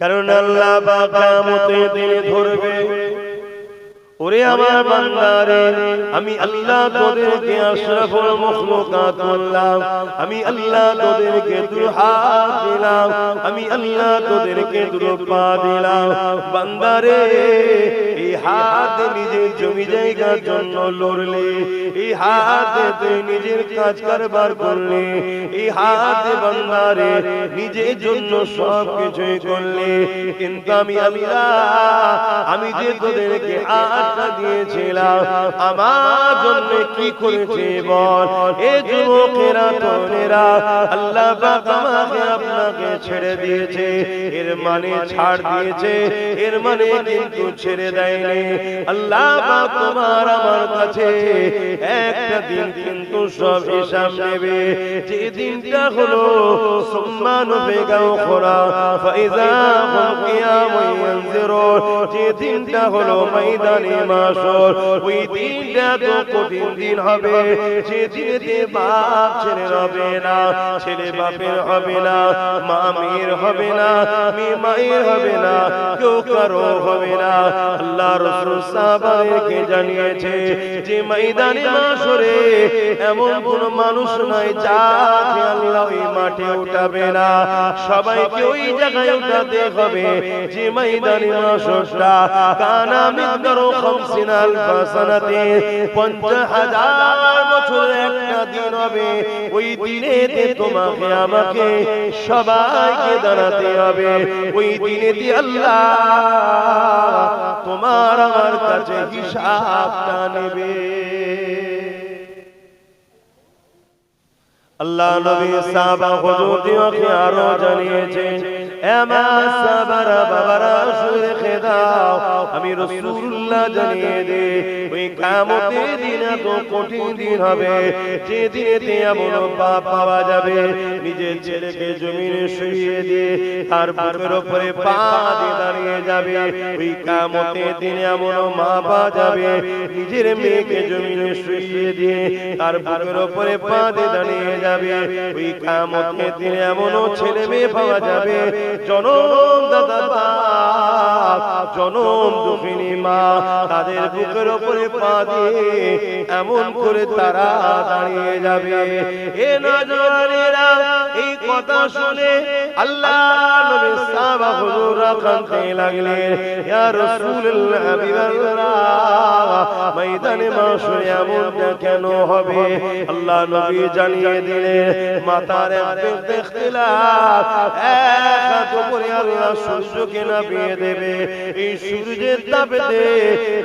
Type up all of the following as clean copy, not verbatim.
কারণ আল্লাহ পাক কিয়ামতের দিনে ধরবে, ওরে আমার বান্দারে, আমি আল্লাহ তোদেরকে আশরাফুল মাখলুকাত করলাম, আমি আল্লাহ তোদেরকে দুই হাত দিলাম, আমি আল্লাহ তোদেরকে দুই পা দিলাম। বান্দারে, এই হাত নিজের জমি জায়গার জন্য লড়লে, এই হাতে তুই নিজের কাজ কারবার করলে, এই হাতে বান্দারে নিজের জন্য সব কিছুই করলে, কিন্তু আমি আল্লাহ, আমি যে তোদেরকে হাতটা দিয়েছিলাম, আমার জন্য কি করেছে বল? এ যুবকেরা, তরুণেরা, আল্লাহ পাক আমাকে আপনাকে ছেড়ে দিয়েছে, এর মানে ছাড় দিয়েছে, এর মানে কিন্তু ছেড়ে দেয়নি। আল্লাহ পাক তোমার আমার কাছে একটা দিন কিন্তু সব হিসাব নেবে, যে দিনটা হলো সুম্মান বেগাও খোরা ফাইজা হুম কিয়ামুন ইয়ানজিরুন, যে দিনটা হলো ময়দানে মাশর, ওই দিনটা তো কঠিন দিন হবে, যে দিনেতে বাপ ছেলে হবে না, ছেলে বাপের হবে না, মা মেয়ের হবে না, মেয়ে মায়ের হবে না, কেউ কারো হবে না। আল্লাহ রাসূল সাহাবাদেরকে জানিয়েছে যে ময়দানে মাশরে এমন কোন মানুষ নাই যাকে আল্লাহ ওই মাঠে উঠাবে না, সবাইকে ওই জায়গায় উঠাতে হবে যে ময়দানে মাশরটা কানা মিকদারু 50 আলফ সানাতে, 50,000 বছর একটা দিন হবে। ওই দিনেতে তোমাকে আমাকে সবাইকে দাঁড়াতে হবে, ওই দিনেতে আল্লাহ তোমার আমার কাছে হিসাবটা নেবে। আল্লাহ নবী সাহাবা হুজুরকে আরো জানিয়েছেন, এমা সাবারা বাবারা শুনে খেদাও, আমি রাসূলুল্লাহ জানিয়ে দে, ওই কিয়ামতের দিন এত কঠিন দিন হবে, যে দিনেতে এমন বাপ পাওয়া যাবে নিজের ছেলেকে জমিনে শুইয়ে দিয়ে তার বুকের উপরে পা দিয়ে দাঁড়িয়ে যাবে। ওই কিয়ামতের দিন এমন মা পাওয়া যাবে নিজের মেয়েকে জমিনে শুইয়ে দিয়ে তার বুকের উপরে পা দিয়ে দাঁড়িয়ে যাবে। ওই কিয়ামতের দিন এমন ছেলে মেয়ে পাওয়া যাবে জনম দাদা বাপ, জনম দুঃখিনী মা, তাদের বুকের উপরে পা দিয়ে এমন করে তারা দাঁড়িয়ে যাবে। এ নজওয়ানেরা, এই কথা শুনে আল্লাহ নবী সাহাবা হুজুররা কাঁদতে লাগলেন, ইয়া রাসূলুল্লাহ, হাবিবাল্লাহ, ময়দানে মাশরে এমনটা কেন হবে? আল্লাহ নবী জানিয়ে দিলেন, মাতার একটা ইখতিলাফ, এক হাত উপরে আল্লাহ সূর্যকে নামিয়ে দেবে, এই সূর্যের তাপেতে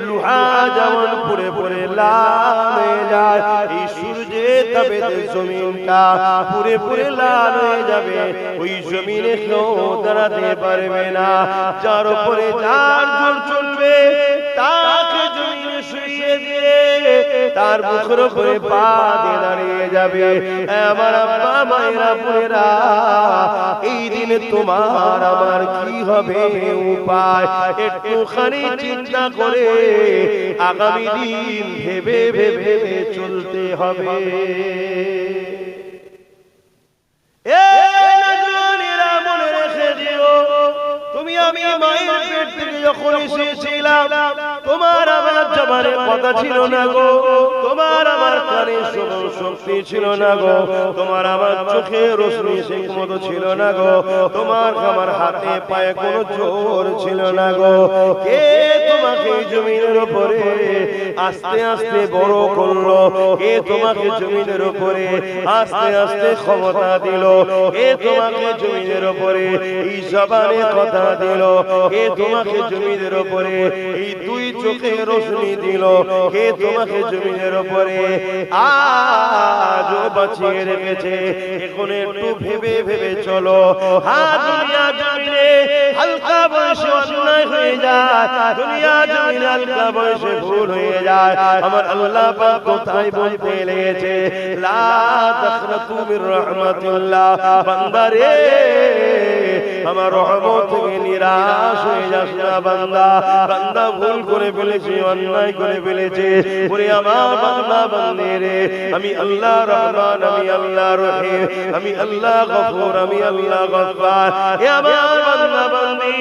লোহা যেমন পুড়ে পুড়ে লাল হয়ে যায়, এই সূর্যের তাপেতে জমিনটা পুড়ে পুড়ে লাল হয়ে যাবে, ওই জমিনে কেউ দাঁড়াতে পারবে না, যার উপরে যার জোর চলবে তাকে জমিনে শুইয়ে দিয়ে তার বুকের উপরে পা দিয়ে দাঁড়িয়ে যাবে। আমার আব্বা মায়েরা বোনেরা, এই দিনে তোমার আমার কি হবে উপায়? একটুখানি চিন্তা করে আগামী দিন ভেবে ভেবে চলতে হবে। মনে রেখে দিও, তুমি আমি মায়ের পেট থেকে যখন এসেছিলাম, তোমার আমার জবানে কথা ছিল না গো, তোমার আমার কানে শ্রবণ শক্তি ছিল না গো, তোমার আমার চোখে রোশনি ঠিক মতো ছিল না গো, তোমার আমার হাতে পায়ে কোনো জোর ছিল না গো। কে তোমাকে জমিনের উপরে আস্তে আস্তে বড় করলো? কে তোমাকে জমিনের উপরে আস্তে আস্তে ক্ষমতা দিল? কে তোমাকে জমিনের উপরে এই জবানে কথা দিল? কে তোমাকে জমিনের উপরে এই দুই চোখে রোশনি দিল? কে তোমাকে জমিনের উপরে আজও বাঁচিয়ে রেখেছে? এখন একটু ভেবে ভেবে চলো। দুনিয়া জমিনে হালকা বয়সে অন্যায় হয়ে যায়, দুনিয়া জমিনে হালকা বয়সে ভুল হয়ে যায়, আমার আল্লাহ পাক কোথায় বলতে লেগেছে, লা তাখনাতু মির রাহমাতিল্লাহ, বান্দারে আমার রহমত থেকে নিরাশ হয়ে যাস না বান্দা। বান্দা ভুল করে ফেলেছে, অন্যায় করে ফেলেছে, ওরে আমার বান্দা বান্দিরে, আমি আল্লাহ রহমান, আমি আল্লাহ রহিম, আমি আল্লাহ গফুর, আমি আল্লাহ গফফার। এ আমার বান্দা বান্দি,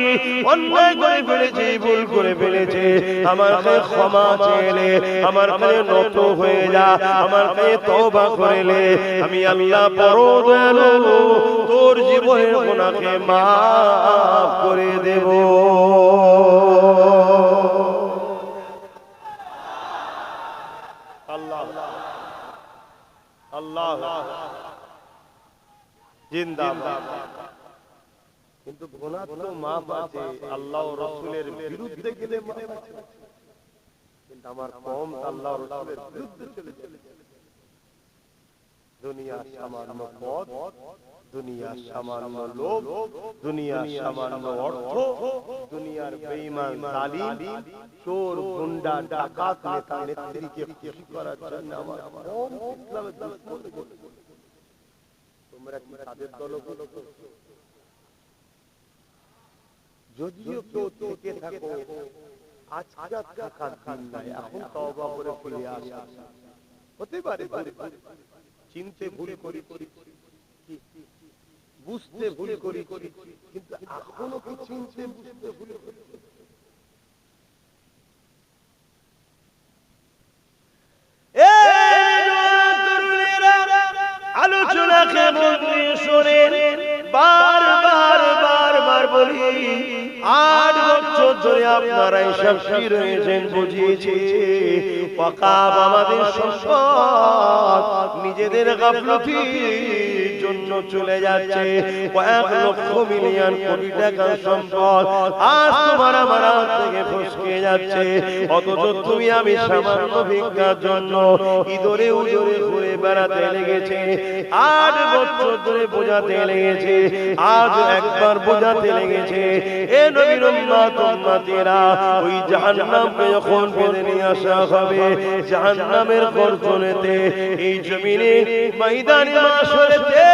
অন্যায় করে ফেলেছি, ভুল করে ফেলেছি, আমার কাছে ক্ষমা চেয়ে আমার কাছে নত হয়ে যা, আমার কাছে তওবা করলে আমি আল্লাহ বড় দয়ালু, তোর জীবনের গুনাহকে মাফ করে দেব। আল্লাহ আল্লাহ জিন্দাবাদ। কিন্তু গুনাহ তো মাফ আছে, আল্লাহ ও রাসূলের বিরুদ্ধে গেলে মাফ আছে, কিন্তু আমার কওম আল্লাহ ও রাসূলের বিরুদ্ধে চলে যায়। দুনিয়া সামান্য পদ, দুনিয়া সামান্য লোভ, দুনিয়া সামান্য অর্থ, দুনিয়ার বেঈমান জালিম চোর গুন্ডা ডাকাত নেতা নেত্রীকে খুশি করার জন্য আমার কওম ইসলামের দুশমন হয়ে গেল। তোমরা কি তাদের দলগুলো? যদিও কেউ থেকে থাকো, আজকে থাকার দিন নাই, এখন তওবা করে ফিরে আসা হতে পারে। চিনতে ভুল করি, বুঝতে ভুল করি, কিন্তু এখনো কি চিনতে বুঝতে ভুল করি? আলোচনাকে মনে শোনেন, বারবার বলি, 8 বছর ধরে আপনারা এসব কি রয়েছেন বুঝিয়েছি। ওয়াকাফ আমাদের সম্পদ নিজেদের গাফলতির জন্য চলে যাচ্ছে। কয়েক লক্ষ মিলিয়ন কোটি টাকার সম্পদ আজ তোমার আমার হাত থেকে ফসকে যাচ্ছে, অথচ তুমি আমি সামান্য ভিক্ষার জন্য ইদরে উদরে ঘুরে বেড়াতে লেগেছে। 8 বছর ধরে বোঝাতে লেগেছে, আজ একবার বোঝাতে লেগেছে। এ নবীর উম্মত উম্মতেরা, ওই জাহান্নামকে যখন বেঁধে নিয়ে আসা হবে, জাহান্নামের গর্জনেতে এই জমিনে ময়দানে মাশরেতে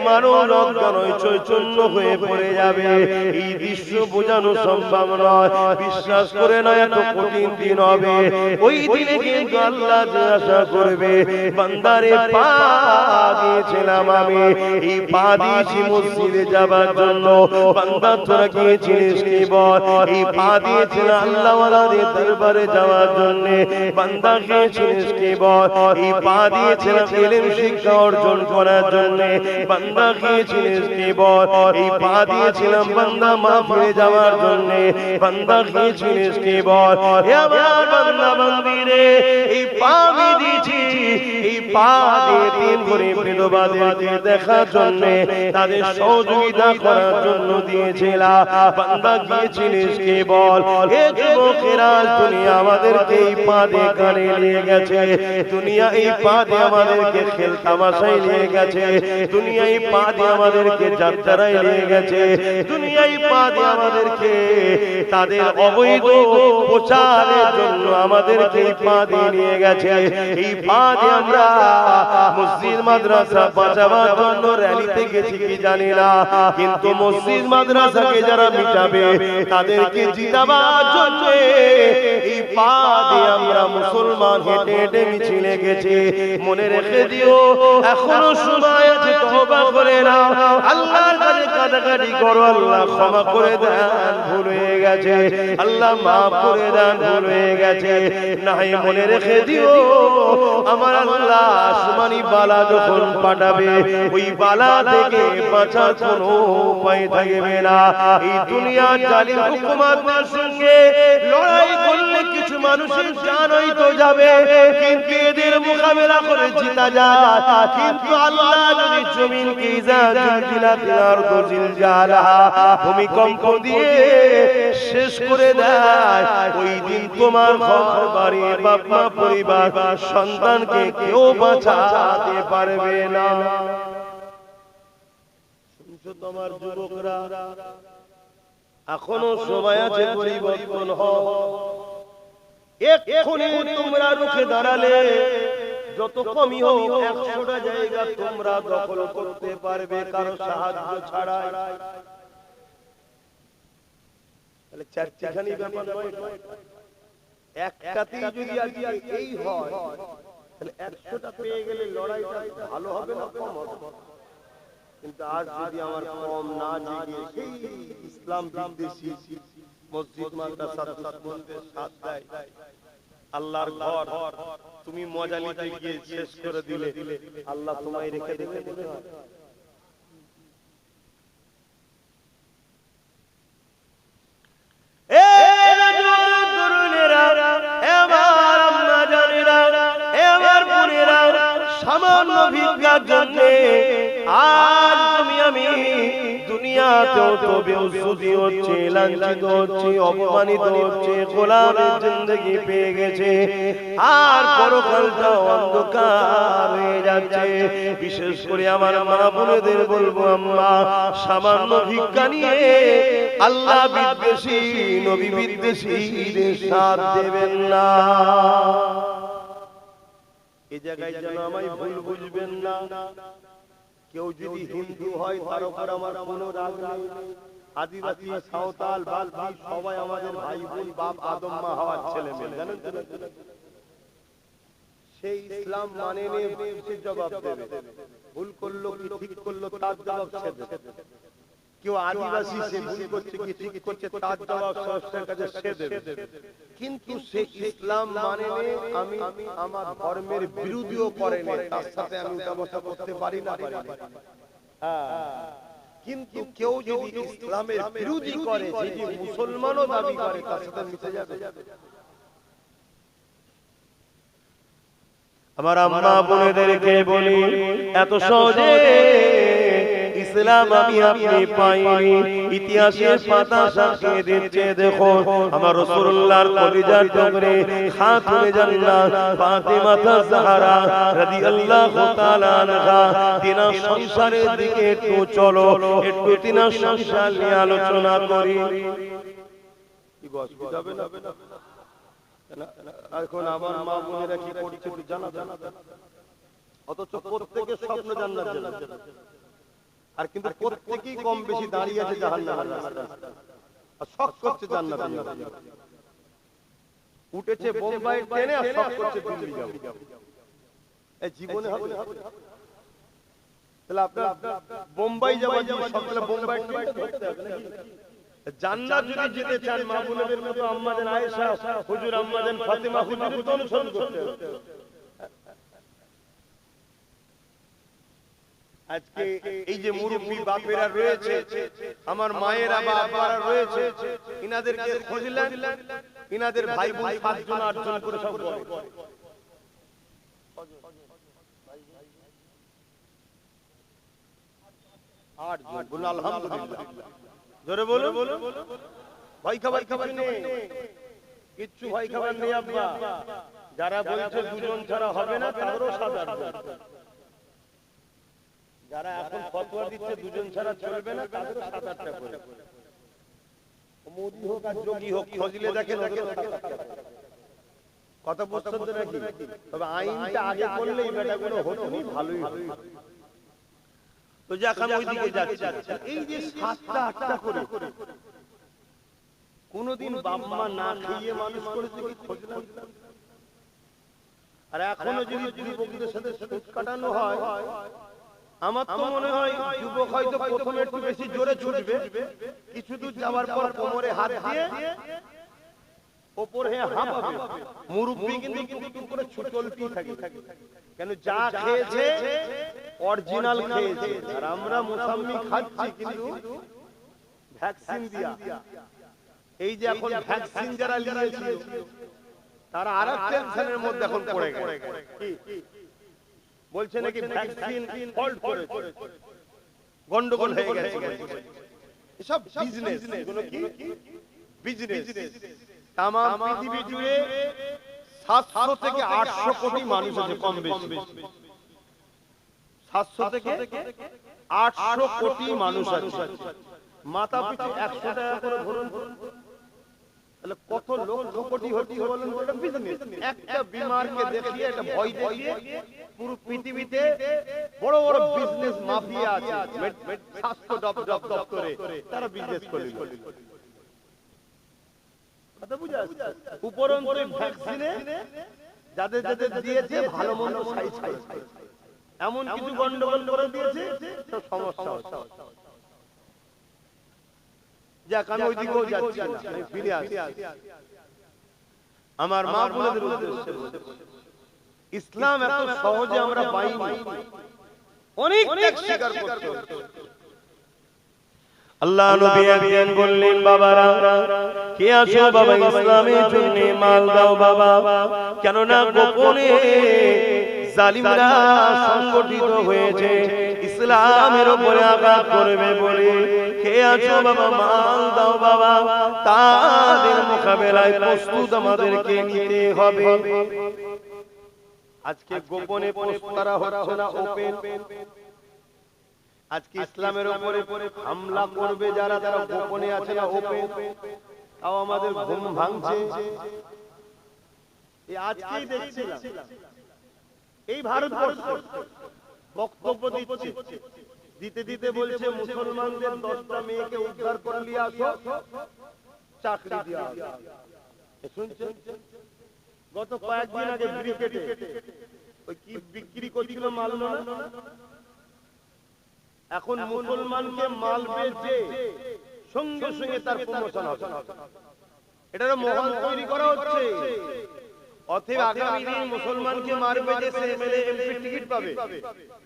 মানব অজ্ঞান চৈতন্য হয়ে পড়ে যাবে। এই দৃশ্য বোঝানো সম্ভব নয়, বিশ্বাস করে না, এত কঠিন দিন হবে। ওই দিনে কিন্তু আল্লাহ জিজ্ঞাসা করবে, বান্দারে পা দিয়েছিলাম আমি, এই পা দিয়েছি মসজিদে যাবার জন্য, বান্দা তোরা গিয়েছিলিস কি বল? এই পা দিয়েছিলাম আল্লাহ ওয়ালাদের দরবারে যাওয়ার জন্য, বান্দা গিয়েছিলিস কি বল? এই পা দিয়েছিলাম ইলম শিক্ষা অর্জন করার জন্য, বান্দা গিয়েছিলিস কি বল? এই পা দিয়েছিলাম বান্দা মাহফিলে যাওয়ার জন্য, বান্দা গিয়েছিলিস কি বল? হে আমার বান্দা বান্দিরে, এই পা আমি দিয়েছি, এই পা দিয়ে 3 গরিব বিধবাদেরকে দেখার জন্য, তাদের সহযোগিতা করার জন্য দিয়েছিলাম, বান্দা গিয়েছিলিস কি বল? হে যুবকেরা, দুনিয়া আমাদেরকে এই পা দিয়ে কানে নিয়ে গেছে, দুনিয়া এই পা দিয়ে আমাদেরকে খেল তামাশায় নিয়ে গেছে, দুনিয়া এই পা দিয়ে আমাদেরকে যাত্রায় নিয়ে গেছে, দুনিয়া এই পা দিয়ে আমাদেরকে তাদের অবৈধ প্রচারের জন্য আমাদেরকে এই পা দিয়ে নিয়ে গেছে। এই পা দিয়ে আমরা মসজিদ মাদ্রাসা বাঁচাবার জন্য র্যালিতে গেছি কি জানি না, কিন্তু মসজিদ মাদ্রাসাকে যারা মিটাবে তাদেরকে জিতাবার জন্য এই পা দিয়ে আমরা মুসলমান হেঁটে হেঁটে মিছিলে গেছি। মনে রেখে দিও, এখনো সময় আছে, তওবা করে নাও, আল্লাহর কাছে কাঁদাকাটি করো, আল্লাহ ক্ষমা করে দেন, ভুল হয়ে গেছে, আল্লাহ মাফ করে দেন, ভুল হয়ে গেছে। নাই মনে রেখে দিও, আমার আল্লাহ আসমানি বালা যখন পাঠাবে, ওই বালা থেকে বাঁচার কোনো উপায় থাকবে না। এই দুনিয়ার জালিম হুকুমাতের সঙ্গে লড়াই করলে কিছু মানুষের জান হয়তো যাবে, কিন্তু এদের মোকাবেলা করে জিতা যায়। কিন্তু আল্লাহ যদি জমিনকে ভূমিকম্প দিয়ে শেষ করে দেয়, ওই দিন তোমার ঘর বাড়ি বাপ মা পরিবার সন্তানকে কেউ বাঁচাতে পারবে না। শুনছো তোমার যুবকরা, এখনো সময় আছে, পরিবর্তন হও। এক্ষুনি তোমরা রুখে দাঁড়ালে যত কমই হোক 100টা জায়গা তোমরা দখল করতে পারবে কারো সাহায্য ছাড়াই। তাহলে চারটিখানি ব্যাপার নয়, একটাতেই যদি আজকে এই হয়, তাহলে 100টা পেয়ে গেলে লড়াইটা ভালো হবে না কম হবে? কিন্তু আজ যদি আমার কম না জেগে সেই ইসলাম বিদ্বেষী মসজিদ মাদ্রাসা দুশ্মনদের সাথ দেয়, আল্লাহর ঘর তুমি মজা নিতে গিয়ে শেষ করে দিলে, আল্লাহ তোমায় রেখে দেবে। সামান্য ভিক্ষার জন্য আজ তুমি আমি দুনিয়াতেও তো বেউসুদি হচ্ছে, লাঞ্ছিত হচ্ছে, অপমানিত হচ্ছে, গোলামের জিন্দেগি পেয়ে গেছে, আর পরকালটাও অন্ধকার হয়ে যাচ্ছে। বিশেষ করে আমার মা বোনেদের বলবো, আম্মা সামান্য ভিক্ষা নিয়ে আল্লাহ বিদ্বেষী নবী বিদ্বেষীদের সাথ দেবেন না। এই জায়গায় যেন আমায় ভুল বুঝবেন না। কেউ যদি হিন্দু হয় তার উপর আমার কোনো রাগ নেই। আদিবাসী, সাঁওতাল, বালতি সবাই আমাদের ভাই বোন, বাপ আদম মা হওয়ার ছেলে মেয়ে, জানেন তো? সেই ইসলাম মানে সে জবাব দেবে, ভুল করলো কি ঠিক করলো তার জবাব সে দেবে। কেউ আদিবাসী সে ভুল করছে কি ঠিক করছে তার জবাব স্রষ্টার কাছে সে দেবে। কিন্তু সে ইসলাম মানে আমি আমার ধর্মের বিরোধীও করে না, তার সাথে আমি ব্যবস্থা করতে পারি না। কিন্তু কেউ যদি ইসলামের বিরোধী করে, যে মুসলমানও দাবি করে, তার সাথে মিশে যাবে। আমার আম্মা বোনেদেরকে বলি, এত সহজে ইসলাম আমি আপনি পাইনি। ইতিহাসের পাতা সাক্ষী দিচ্ছে। দেখো আমার রাসূলুল্লাহর কলিজার টুকরে খাতুনে জান্নাত ফাতেমা জাহরা রাদিয়াল্লাহু তাআলা আনহা, তিনার সংসারের দিকে একটু চলো, একটু তিনার সংসার নিয়ে আলোচনা করি। কি অসুবিধা হবে না? এখন আমার মা বোনেরা কি করছে জানা, অথচ প্রত্যেকের স্বপ্ন জান্নাত জান্নাত, আর কিন্তু প্রত্যেকেই কম বেশি দাঁড়িয়ে আছে জাহান্নামের রাস্তায়, আর শখ করছে জান্নাত নিয়ে। উঠেছে বোম্বাই ট্রেনে আর শখ করছে দিল্লি যাব। এই জীবনে হবে? তাহলে আপনার বোম্বাই যাওয়ার জন্য সকালে বোম্বাই ট্রেন ধরতে হবে নাকি? জান্নাত যদি যেতে চান, মা বোনদের মতো আম্মাজান আয়েশা হুজুর, আম্মাজান ফাতেমা হুজুরের তো অনুসরণ করতে হবে। আজকে এই যে মুরব্বী বাপেরা রয়েছে, আমার মায়েরা বা আব্বারা রয়েছে, ইনাদেরকে খুঁজলেন, ইনাদের ভাই বোন 7 জন 8 জন করে সব বলে 8 জন। বলুন আলহামদুলিল্লাহ, জোরে বলুন। ভয় খাবার নেই, কিচ্ছু ভয় খাবার নেই আব্বা। যারা বলছে 2 জন ছাড়া হবে না, তাদেরও 7-8 জন। যারা এখন ফতোয়া দিচ্ছে 2 জন ছাড়া চলবে না, তাদেরও 7-8টা করে। মোদি হোক আর যোগী হোক, খোঁজলে দেখেন কথা বুঝছেন তো নাকি? তবে আইনটা আগে করলেই বেটাগুলো হতো নি, ভালোই হতো। তো যাক, আমি ওইদিকে যাচ্ছি। এই যে 7টা 8টা করে কোনদিন বাপ মা না খাইয়ে মানুষ করেছে কি খোঁজলাম? আর এখনো যদি যুবকদের সাথে সুদ কাটানো হয়, আমার তো মনে হয় যুবক হয়তো প্রথমে একটু বেশি জোরে ছুটবে, কিছু দূর যাওয়ার পর কোমরে হাত দিয়ে ওপরে হাঁপাবে। মুরব্বি কিন্তু টুকটুক করে চলতেই থাকে, কেন যা খেয়েছে অরিজিনাল খেয়েছে। আর আমরা মুসাম্মি খাচ্ছি কিন্তু ভ্যাকসিন দিয়া। এই যে এখন ভ্যাকসিন যারা নিয়েছে, তারা আরেক টেনশনের মধ্যে এখন পড়ে গেছে। কি বলছে নাকি ভ্যাকসিন ফল্ট করেছে, গন্ডগোল হয়ে গেছে। এসব বিজনেস, এগুলো কি বিজনেস? তাম পৃথিবী জুড়ে 700 থেকে 800 কোটি মানুষ আছে, কম বেশি 700 থেকে 800 কোটি মানুষ আছে। মাথা পিছু 100 টাকা করে ধরুন, তাহলে কত লক্ষ কোটি হচ্ছে বলেন? এটা বিজনেস। একটা বিমারকে দেখিয়ে, একটা ভয় দেখিয়ে পুরো পৃথিবীতে বড় বড় বিজনেস মাফিয়া আছে, স্বাস্থ্য দপ্তরে তারা বিজনেস করে। কথা বুঝা যাচ্ছে? উপরন্তু ভ্যাকসিনে যাদের যাদের দিয়েছে ভালো মন্দ ছাই ছাই, এমন কিছু গন্ডগোল করে দিয়েছে, তো সমস্যা হচ্ছে। যাক আমি ওইদিকেও যাচ্ছি না, আমি ফিরে আসি আমার মা বোনদের উদ্দেশ্যে। ইসলাম এত সহজে আমরা পাইনি, অনেক ত্যাগ স্বীকার করতে হবে। আল্লাহ নবী একদিন বললেন, বাবারা কে আসো বাবা ইসলামের জন্য মাল দাও বাবা, কেননা গোপনে জালিমরা সংগঠিত হয়েছে ইসলামের উপরে আঘাত করবে বলে। কে আছো বাবা মাল দাও বাবা, তাদের মোকাবেলায় প্রস্তুত আমাদেরকে নিতে হবে। আজকে গোপনে পোস্ট করা হচ্ছে না ওপেন। আজকে ইসলামের উপরে হামলা করবে যারা, তারা গোপনে আছে না ওপেন। তাও আমাদের ঘুম ভাঙছে। এই আজকেই দেখছিলাম এই ভারতবর্ষ বক্তব্য দিতে দিতে বলছে মুসলমানদের 10টা মেয়েকে উদ্ধার করে নিয়ে আসো, চাকরি দেওয়া হবে। শুনছেন? গত কয়েকদিন আগে ব্রিকেটে ওই কি বিক্রি করছিল মাল না, এখন মুসলমানকে মাল বেচে সঙ্গে সঙ্গে তার প্রমোশন হবে। এটার মহল তৈরি করা হচ্ছে। অতএব আগামী দিন মুসলমানকে মারবে যে সে এমএলএ এমপি টিকিট পাবে,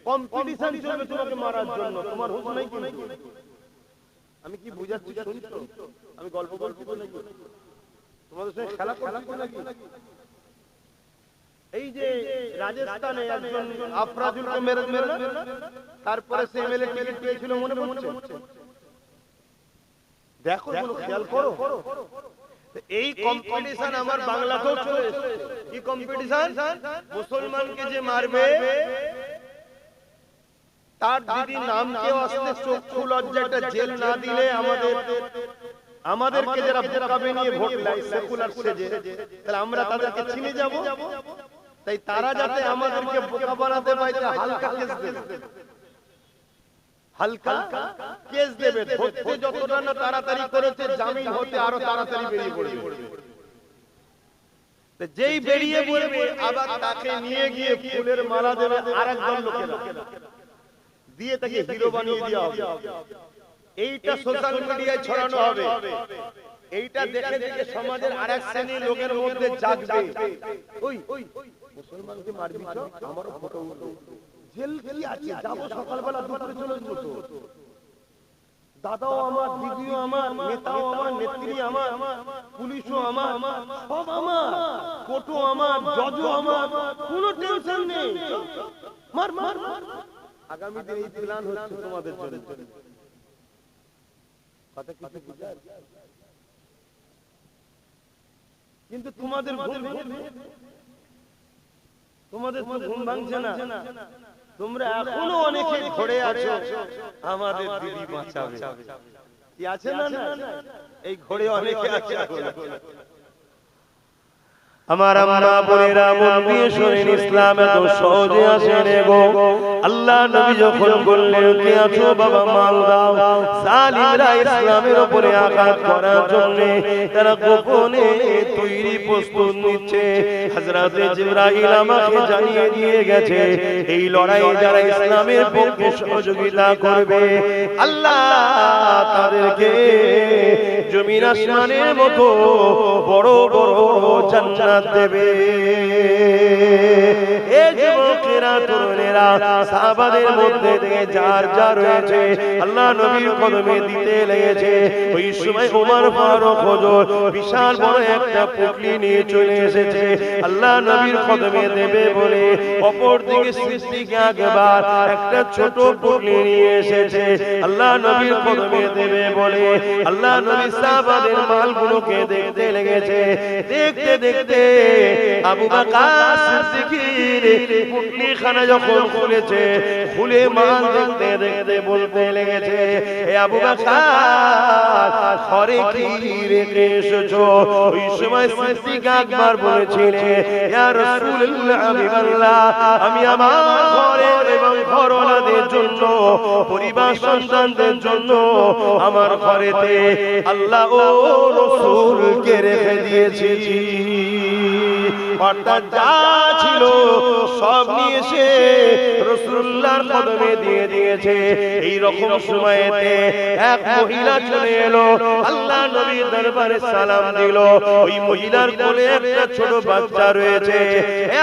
কম্পিটিশন চলবে তোমাকে মারার জন্য। তোমার হুঁশ নাই কি? আমি কি বুঝাচ্ছি শুনছো? আমি গল্প বলছি তো নাকি? তোমাদের সঙ্গে খেলা করছি নাকি? এই যে রাজস্থানে একজন আফরাজুলকে মেরে দিল, তারপরে সে এমএলএ টিকিট পেয়েছিল, মনে পড়ছে? দেখো, খেয়াল করো। এই কম্পিটিশন আমার বাংলাতেও চলে এসেছে। কি কম্পিটিশন? মুসলমানকে যে মারবে তার দিদি নামকে আসতে চক্ষু লজ্জাটা জেল না দিলে আমাদেরকে যারা বোকাবে নিয়ে ভোট দেয় সেকুলার সেজে, তাহলে আমরা তাদেরকে চিনে যাব। তাই তারা যাতে আমাদেরকে বোকা বানাতে পারে, হালকা কেস দেবে, হালকা কেস দেবে। ধরতে যতটা না তাড়াতাড়ি করেছে, জামিন হতে আরো তাড়াতাড়ি বেরিয়ে পড়বে। যেই বেরিয়ে পড়বে আবার তাকে নিয়ে গিয়ে ফুলের মালা দেবে আরেকজন লোকেরা, দিয়ে তাকে হিরো বানিয়ে দেওয়া হবে। এইটা সোশ্যাল মিডিয়ায় ছড়ানো হবে। এইটা দেখে দেখে সমাজের আরেক শ্রেণীর লোকের মধ্যে জাগবে, ওই মুসলমানকে মারবি তো আমারও ফটো উঠো, জেল কি আছে, যাবো সকালবেলা দুপুরে চলে আসবো তো। দাদাও আমার, দিদিও আমার, নেতাও আমার, নেত্রী আমার, পুলিশও আমার, সব আমার, কোর্টও আমার, জজও আমার, কোনো টেনশন নেই। মার মার মার। আগামী দিনে এই প্ল্যান হচ্ছে তোমাদের জন্য। কথা কিছু বুঝার, কিন্তু তোমাদের ঘুম ভাঙছে না। তোমরা এখনো অনেকে ঘরে আছো, আমাদের দিদি বাঁচাবে। কি আছে না? এই ঘরে অনেকে আছে। আমার আম্মা বোনেরা মন দিয়ে শোনেন, ইসলাম এত সহজে আসে রে গো। আল্লাহ নবী যখন বললেন কে আছো বাবা মাল দাও, জালিমরা ইসলামের উপরে আঘাত করার জন্য তারা গোপনে তৈরি প্রস্তুত নিচ্ছে। হযরতে জিবরাইল আমাকে জানিয়ে দিয়ে গেছে, এই লড়াই যারা ইসলামের পক্ষে সহযোগিতা করবে, আল্লাহ তাদেরকে জমিন আসমানের মতো বড় বড় জান্নাত দেবে। এই যুবকেরা তরুণেরা সাহাবাদের মধ্যে থেকে যার যা রয়েছে আল্লাহ নবীর কদমে দিতে লেগেছে। ওই সময় ওমর ফারুক হুজুর বিশাল বড় একটা পুটলি নিয়ে চলে এসেছে আল্লাহ নবীর কদমে দেবে বলে। অপর দিকে সিদ্দিক একবার একটা ছোট পুটলি নিয়ে এসেছে আল্লাহ নবীর কদমে দেবে বলে। আল্লাহ নবী সাহাবাদের মালগুলোকে দেখতে লেগেছে। দেখতে দেখতে আবু বকর সিদ্দিকের পুটলিখানা যখন খুলেছে, খুলে মাল দেখতে দেখতে বলতে লেগেছে, হে আবু বকর ঘরে কি রেখে এসেছো? ওই সময় সিদ্দিক আকবর বলেছিলেন, ইয়া রাসূলুল্লাহ হাবিবাল্লাহ, আমি আমার ঘরে এবং ঘরওয়ালাদের জন্য, পরিবার সন্তানদের জন্য আমার ঘরেতে আল্লাহ ও রাসূলকে রেখে দিয়েছি। অর্থাৎ যা ছিল সব নিয়ে এসে রাসূলুল্লাহর কদমে দিয়ে দিয়েছে। এই রকম সময়েতে এক মহিলা চলে এলো, আল্লাহ নবীর দরবারে সালাম দিল। ওই মহিলার কোলে একটা ছোট বাচ্চা রয়েছে।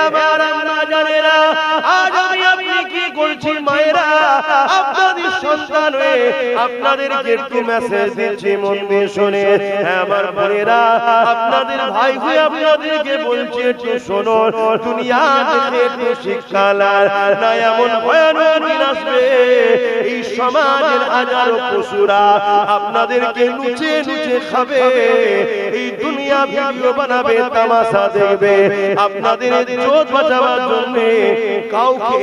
এবার আম্মা জানেরা, আজ আমি আপনি কি করছি মায়েরা, আপনাদের সন্তান হয়ে আপনাদেরকে একটু মেসেজ দিচ্ছি, মন দিয়ে শুনে। আমার বোনেরা, আপনাদের ভাই হয়ে আপনাদেরকে বলছি একটু শোনো, দুনিয়া থেকে একটু শিক্ষা না, এমন ভয়ানক দিন আসবে এই সমাজের হাজারো পশুরা আপনাদেরকে লুচে লুচে খাবে। এই দুনিয়া ভিডিও বানাবে, তামাশা দেখবে, আপনাদের ইজ্জত বাঁচাবার জন্য কাউকে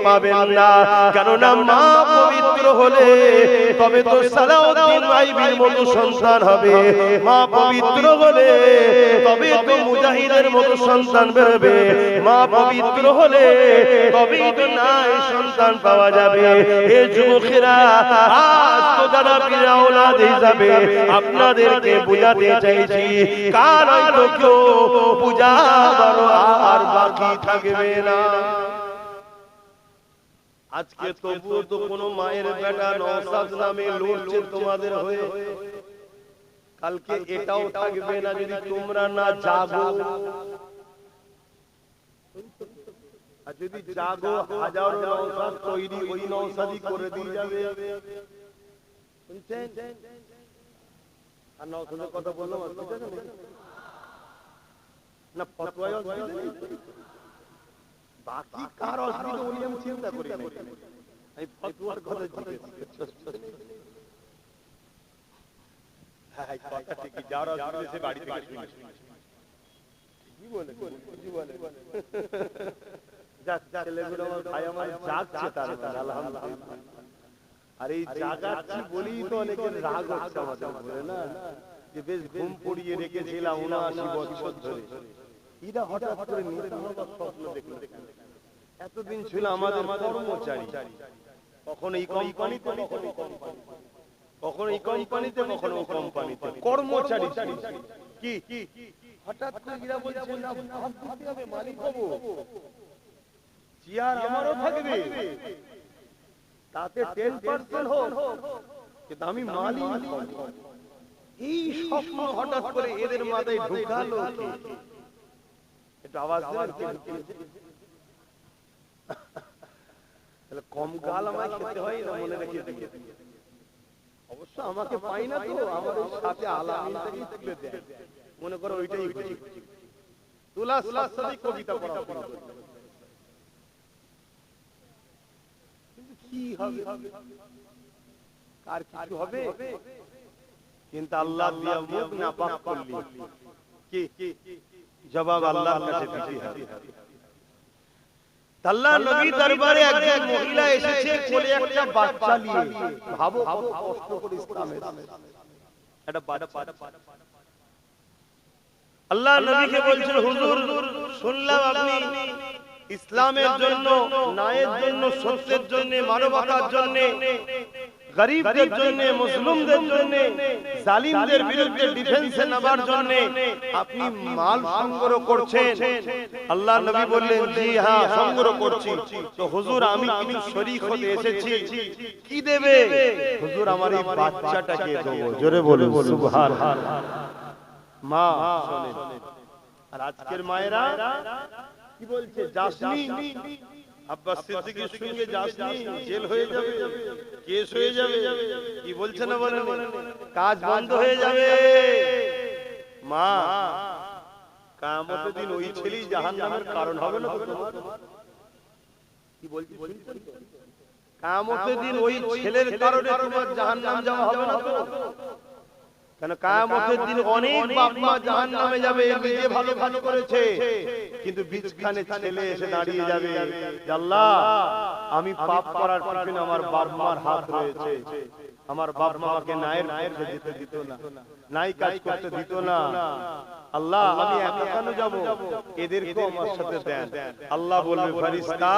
পাবেন না। কেননা মা পবিত্র হলে তবে তো সালাউদ্দিন আইবির মতো সন্তান হবে। মা পবিত্র হলে তবে তো মুজাহিদের মতো সন্তান বেরোবে। মা পবিত্র হলে তবেই তো নাই সন্তান পাওয়া যাবে। এ যুবকেরা, আজ তো যারা পীর আওলাদ হিসাবে আপনাদেরকে বুঝাতে চাইছি, কার হয়তো কেউ বুঝাবার আর বাকি থাকবে না। আজকে তবুও তো কোন মায়ের বেটা নওশাদ নামে লড়ছে তোমাদের হয়ে। কালকে এটাও থাকবে না যদি তোমরা না জাগো। আর যদি জাগো, হাজারো নওশাদ তৈরি ওই নওশাদই করে দিয়ে যাবে। শুনছেন? আর নওশাদের কথা বললাম না, ফতোয়ায় অসুবিধা নেই, বাকি কার অসুবিধা উনি আমি চিন্তা করি না। আমি ফতোয়ার কথা জিজ্ঞেস করছি। হ্যাঁ, কথা ঠিকই, যার অসুবিধা সে বাড়ি থেকে শুনে। কি বলে? কি বলে? যাক, ছেলেগুলো আমার ভাই আমার জাগছে, তার আলহামদুলিল্লাহ। আর এই জাগাচ্ছি বলেই তো অনেকের রাগ হচ্ছে আমাদের উপরে, না যে বেশ ঘুম পড়িয়ে রেখেছিলাম ৭৯ বছর ধরে, এরা হঠাৎ করে নেতা হবার স্বপ্ন দেখলো। এতদিন ছিল আমাদের কর্মচারী, কখনো এই কোম্পানিতে, কখনো এই কোম্পানিতে, কখনো ও কোম্পানিতে কর্মচারী। কি হঠাৎ করে এরা বলছে না, ভাব দিতে হবে, মালিক হবো, চেয়ার আমারও থাকবে, তাতে 10% হোক, কিন্তু আমি মালিক হব। এই স্বপ্ন হঠাৎ করে এদের মাথায় ঢুকালো। এটা আওয়াজ দেন, তাহলে কম গাল আমায় খেতে হয় না, মনে রেখে দিই। অবশ্য আমাকে পাই না তো, আমার সাথে আলামিনটাকেই তুলে দেয়, মনে করো ওইটাই হচ্ছে তুলা সাথে কবিতা পড়া। কিন্তু কি হবে, কার কিছু হবে? কিন্তু আল্লাহ দিয়া মুখ না পাক করলি কি জবাব আল্লাহর কাছে দিতে হবে। আল্লাহর নবী দরবারে একজন মহিলা এসেছে কোলে একটা বাচ্চা নিয়ে। ভাবো কত কষ্ট করে ইসলামের একটা বাচ্চা। আল্লাহর নবীকে বলছেন, হুজুর শুনলাম আপনি ইসলামের জন্য, ন্যায়ের জন্য, সত্যের জন্য, মানবতার জন্য, গরিবদের জন্য, মুসলিমদের জন্য, জালিমদের বিরুদ্ধে ডিফেন্সে নেবার জন্য আপনি মাল সংগ্রহ করছেন। আল্লাহর নবী বললেন, জি হ্যাঁ সংগ্রহ করছি। তো হুজুর আমি কিছু শরীক হতে এসেছি, কি দেবে? হুজুর আমার এই বাচ্চাটাকে দেবো। জোরে বলুন সুবহানাল্লাহ। মা শুনেন, আর আজকের মায়েরা কি বলছে? যাসনি, আব্বাস সিদ্দিকীর সঙ্গে যাসনি, জেল হয়ে যাবে, কেস হয়ে যাবে। কি বলছে না বলেন? কাজ বন্ধ হয়ে যাবে। মা, কিয়ামতের দিন ওই ছেলেই জাহান্নামের কারণ হবে না তোমার? কি বলছি? কিয়ামতের দিন ওই ছেলের কারণে তোমার জাহান্নাম যাওয়া হবে না তো? কেন কিয়ামতের দিন অনেক বাপ মা জাহান্নামে যাবে, নিজে ভালো ভালো করেছে, কিন্তু বিচখানে ছেলে এসে দাঁড়িয়ে যাবে, আল্লাহ আমি পাপ করার পিছনে আমার বাপ মার হাত রয়েছে, আমার বাপ মাকে নায়ের পথে যেতে দিত না, নাই কাজ করতে দিত না। আল্লাহ আমি একা কেন যাব, এদেরকে আমার সাথে দেন। আল্লাহ বলবে ফেরেশতা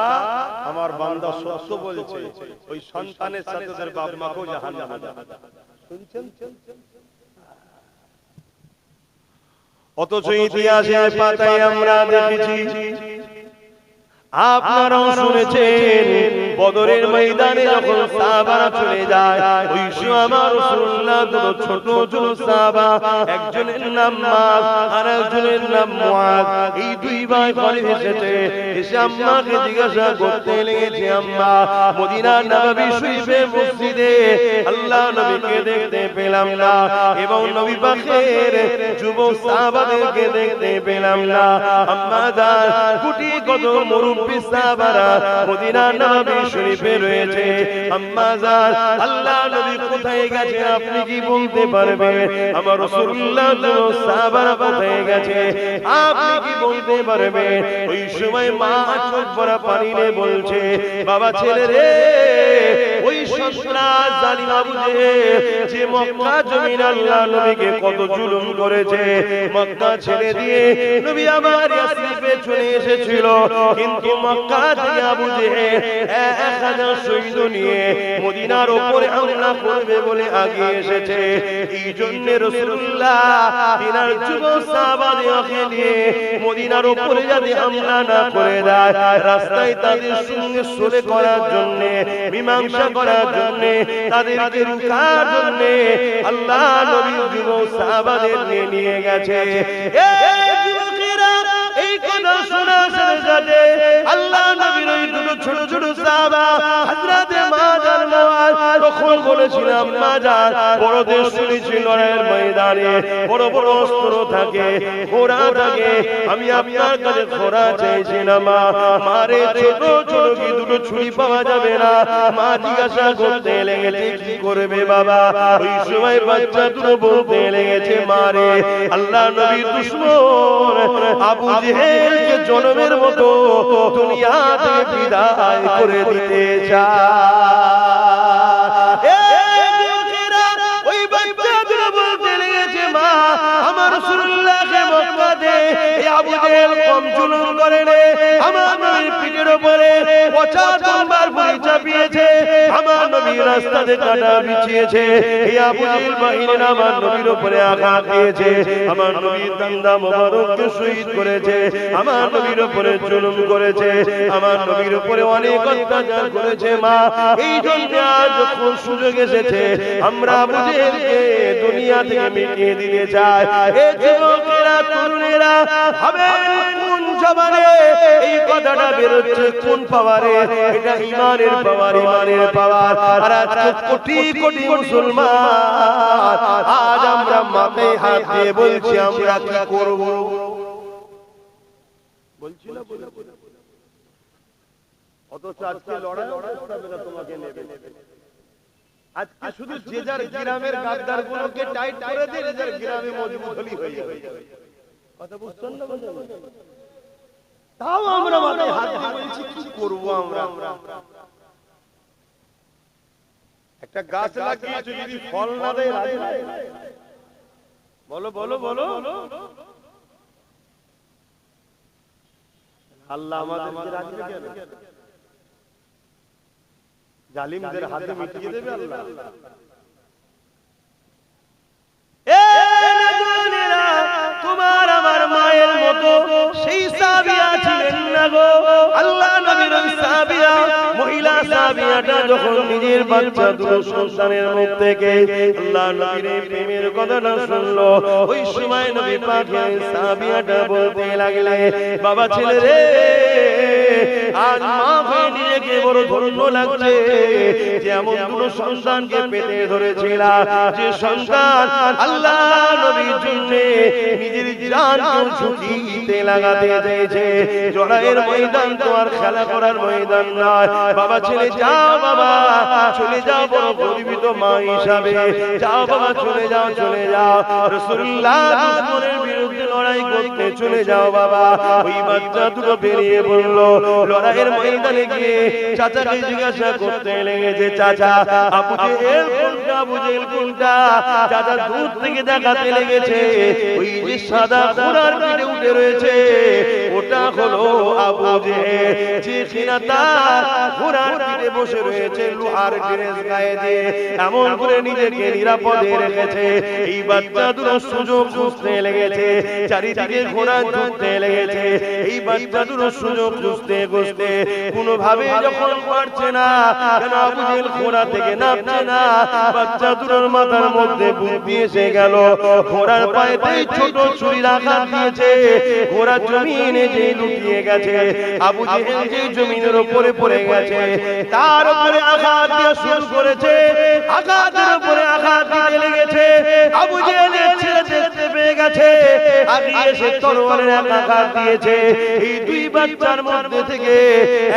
আমার বান্দা সত্য বলছে, ওই সন্তানের সাথে তার বাপ মাকেও জাহান্নামে যাবে। শুনছেন? অথচ ইতিহাসের পাতায় আমরা দেখেছি, আপনারাও শুনেছেন, বদরের ময়দানে যখন সাহাবারা চলে যায়, ওই সময় আমার রাসূলুল্লাহ দুটো ছোট ছোট সাহাবা, একজনের নাম মাস আর একজনের নাম মুআদ, এই দুই ভাই ঘরে এসেছে। এসে আম্মাকে জিজ্ঞাসা করতে লেগেছে, আম্মা মদিনার নববী শরীফে মসজিদে আল্লাহ নবীকে দেখতে পেলাম না, এবং নবী পাকের যুবক সাহাবাদেরকে দেখতে পেলাম না। আম্মা জান কোটি কত মুরব্বি সাহাবারা মদিনার নববী শরীফে রয়েছে। আম্মা জান আল্লাহ নবী কোথায় গেছে আপনি কি বলতে পারবেন? আমার রাসূলুল্লাহ যুবক সাহাবারা কোথায় গেছে আপনি কি বলতে পারবেন? ওই সময় মা চোখ ভরা পানি নিয়ে বলছে, বাবা ছেলে রে, ওই সন্ত্রাস জালিম আবু জেহেল যে মক্কা জমিন আল্লাহ নবীকে কত জুলুম করেছে, মক্কা ছেড়ে দিয়ে নবী আমার ইয়াসরিবে চলে এসেছিল, কিন্তু মক্কা থেকে আবু জেহেল 1000 সৈন্য নিয়ে মদিনার উপরে হামলা করবে বলে আগে এসেছে। এই জন্য রাসূলুল্লাহ তিনার যুবক সাহাবাদেরকে নিয়ে মদিনার উপরে যাতে হামলা না করে দেয়, রাস্তায় তাদের সঙ্গে সুলহ করার জন্য, মীমাংসা করার জন্য, তাদেরকে রুখার জন্য আল্লাহ নবী যুবক সাহাবাদের নিয়ে গেছে। এই কথা শোনার সাথে সাথে আল্লাহ নবীর ওই দুটো ছোট ছোট সাহাবা হযরতে মাআদ আর মুআদ তখন বলেছিলাম, মাআদ বড়দের শুনেছি লড়াইয়ের ময়দানে বড় বড় অস্ত্র থাকে, ঘোড়া থাকে, আমি আপনার কাছে ঘোড়া চাইছি না মা, মারে ছোট ছোট কি দুটো ছুরি পাওয়া যাবে না? মা জিজ্ঞাসা করতে লেগেছে কি করবে বাবা? ওই সময় বাচ্চা দুটো বলতে লেগেছে, মারে আল্লাহ নবীর দুশমন আবু জেহেলকে জনমের মতো দুনিয়া থেকে বিদায় করে দিতে চায়। ওই বাচ্চা দুটো বলতে লেগেছে, মা আমার রাসূলুল্লাহকে মক্কাতে আবু জেহেল কম জুলুম করেনি, আমার নবীর পিঠের উপরে পচা তরবার বই চাপিয়েছে, আমার নবীর রাস্তাতে কাটা বিছিয়েছে, এই আবু জেহেল বাহিনী আমার নবীর উপরে আঘাত দিয়েছে, আমার নবীর দান্দা মোবারককে শহীদ করেছে, আমার নবীর উপরে জুলুম করেছে, আমার নবীর উপরে অনেক অত্যাচার করেছে। মা এই জন্য আজ যখন সুযোগ এসেছে আমরা আবু জেহেলকে দুনিয়া থেকে মিটিয়ে দিতে চাই। এই যুবকেরা তরুণেরা হবে কোন জবানে এই কথাটা বেরোচ্ছে, কোন পাওয়ারে? এটা ঈমানের পাওয়ার, ঈমানের পাওয়ার। আর আজকে কোটি কোটি মুসলমান আজ আমরা মাথায় হাত দিয়ে বলছি আমরা কি করব? বলছি না অথচ আজকে লড়াই তোমাকে নেবে। আজকে শুধু যে যার গ্রামের গাদ্দার গুলোকে টাইট করে দিয়ে যে যার গ্রামে মজবুত হলি হয়ে যাবে। কথা বুঝছেন না? তাও আমরা মাথায় হাত দিয়ে বলছি কি করব আমরা? একটা গাছ লাগিয়েছো যদি ফল না দেয় রাজি নাই? বলো বলো বলো। আল্লাহ আমাদেরকে রাখবে কেন? জালিমদের হাতে মিটিয়ে দেবে আল্লাহ। তোমার আমার মায়ের মতো সেই সাহাবিয়া ছিলেন না গো। আল্লাহ নবীর ওই সাহাবিয়া, মহিলা সাহাবিয়াটা যখন নিজের বাচ্চা দুটো সন্তানের মুখ থেকে আল্লাহ নবীর এই প্রেমের কথাটা শুনলো, ওই সময় নবী পাক সাহাবিয়াটা বলতে লাগলে, বাবা ছেলে রে, আজ মা হয়ে নিজেকে বড় ধন্য লাগছে যে এমন দুটো সন্তানকে পেটে ধরেছিলাম, যে সন্তান আল্লাহ নবী নবীর জন্য নিজের জানকে ঝুঁকিতে লাগাতে চেয়েছে। লড়াইয়ের ময়দান তো আর খেলা করার ময়দান নয়। বাবা ছেলে যাও, বাবা চলে যাও, বড় গর্বিত মা হিসাবে যাও বাবা, চলে যাও, চলে যাও। রাসূলুল্লাহ দুশমনের বিরুদ্ধে লড়াই করতে চলে যাও বাবা। ওই বাচ্চা দুটো বেরিয়ে পড়লো লড়াইয়ের ময়দানে গিয়ে চাচাকে জিজ্ঞাসা করতে লেগেছে, চাচা আবু জেহেল কোনটা, আবু জেহেল কোনটা? চাচা দূর থেকে দেখাতে লেগেছে ওই যে সাদা ঘোড়ার পিঠে উঠে রয়েছে ওটা হলো আবু জেহেল। যে কিনা তার ঘোড়ার পিঠে বসে রয়েছে লোহার ড্রেস গায়ে দিয়ে, এমন করে নিজেকে নিরাপদে রেখেছে। এই বাচ্চা দুটো সুযোগ খুঁজতে লেগেছে, চারিদিকে ঘোড়া ছুটতে লেগেছে। এই বাচ্চা দুটো সুযোগ খুঁজতে খুঁজতে কোনোভাবে যখন পারছে না, কেন আবু জেহেল ঘোড়া থেকে নামছে না, বাচ্চা দুটোর মাথার মধ্যে বুদ্ধি এসে গেল। ঘোড়ার পায়েতেই ছোট ছুরির আঘাত দিয়েছে, ঘোড়া জমিনে যে লুটিয়ে গেছে, আবু জেহেল যে জমিনের উপরে পড়ে গেছে তার উপরে আঘাত দিয়ে শুরু করেছে। আঘাতের উপরে আঘাত দিতে লেগেছে। আবু জেহেলের ছেলে দেখতে পেয়ে গেছে, আগিয়ে এসে তরবারের আঘাত দিয়েছে। এই দুই বাচ্চার মধ্যে থেকে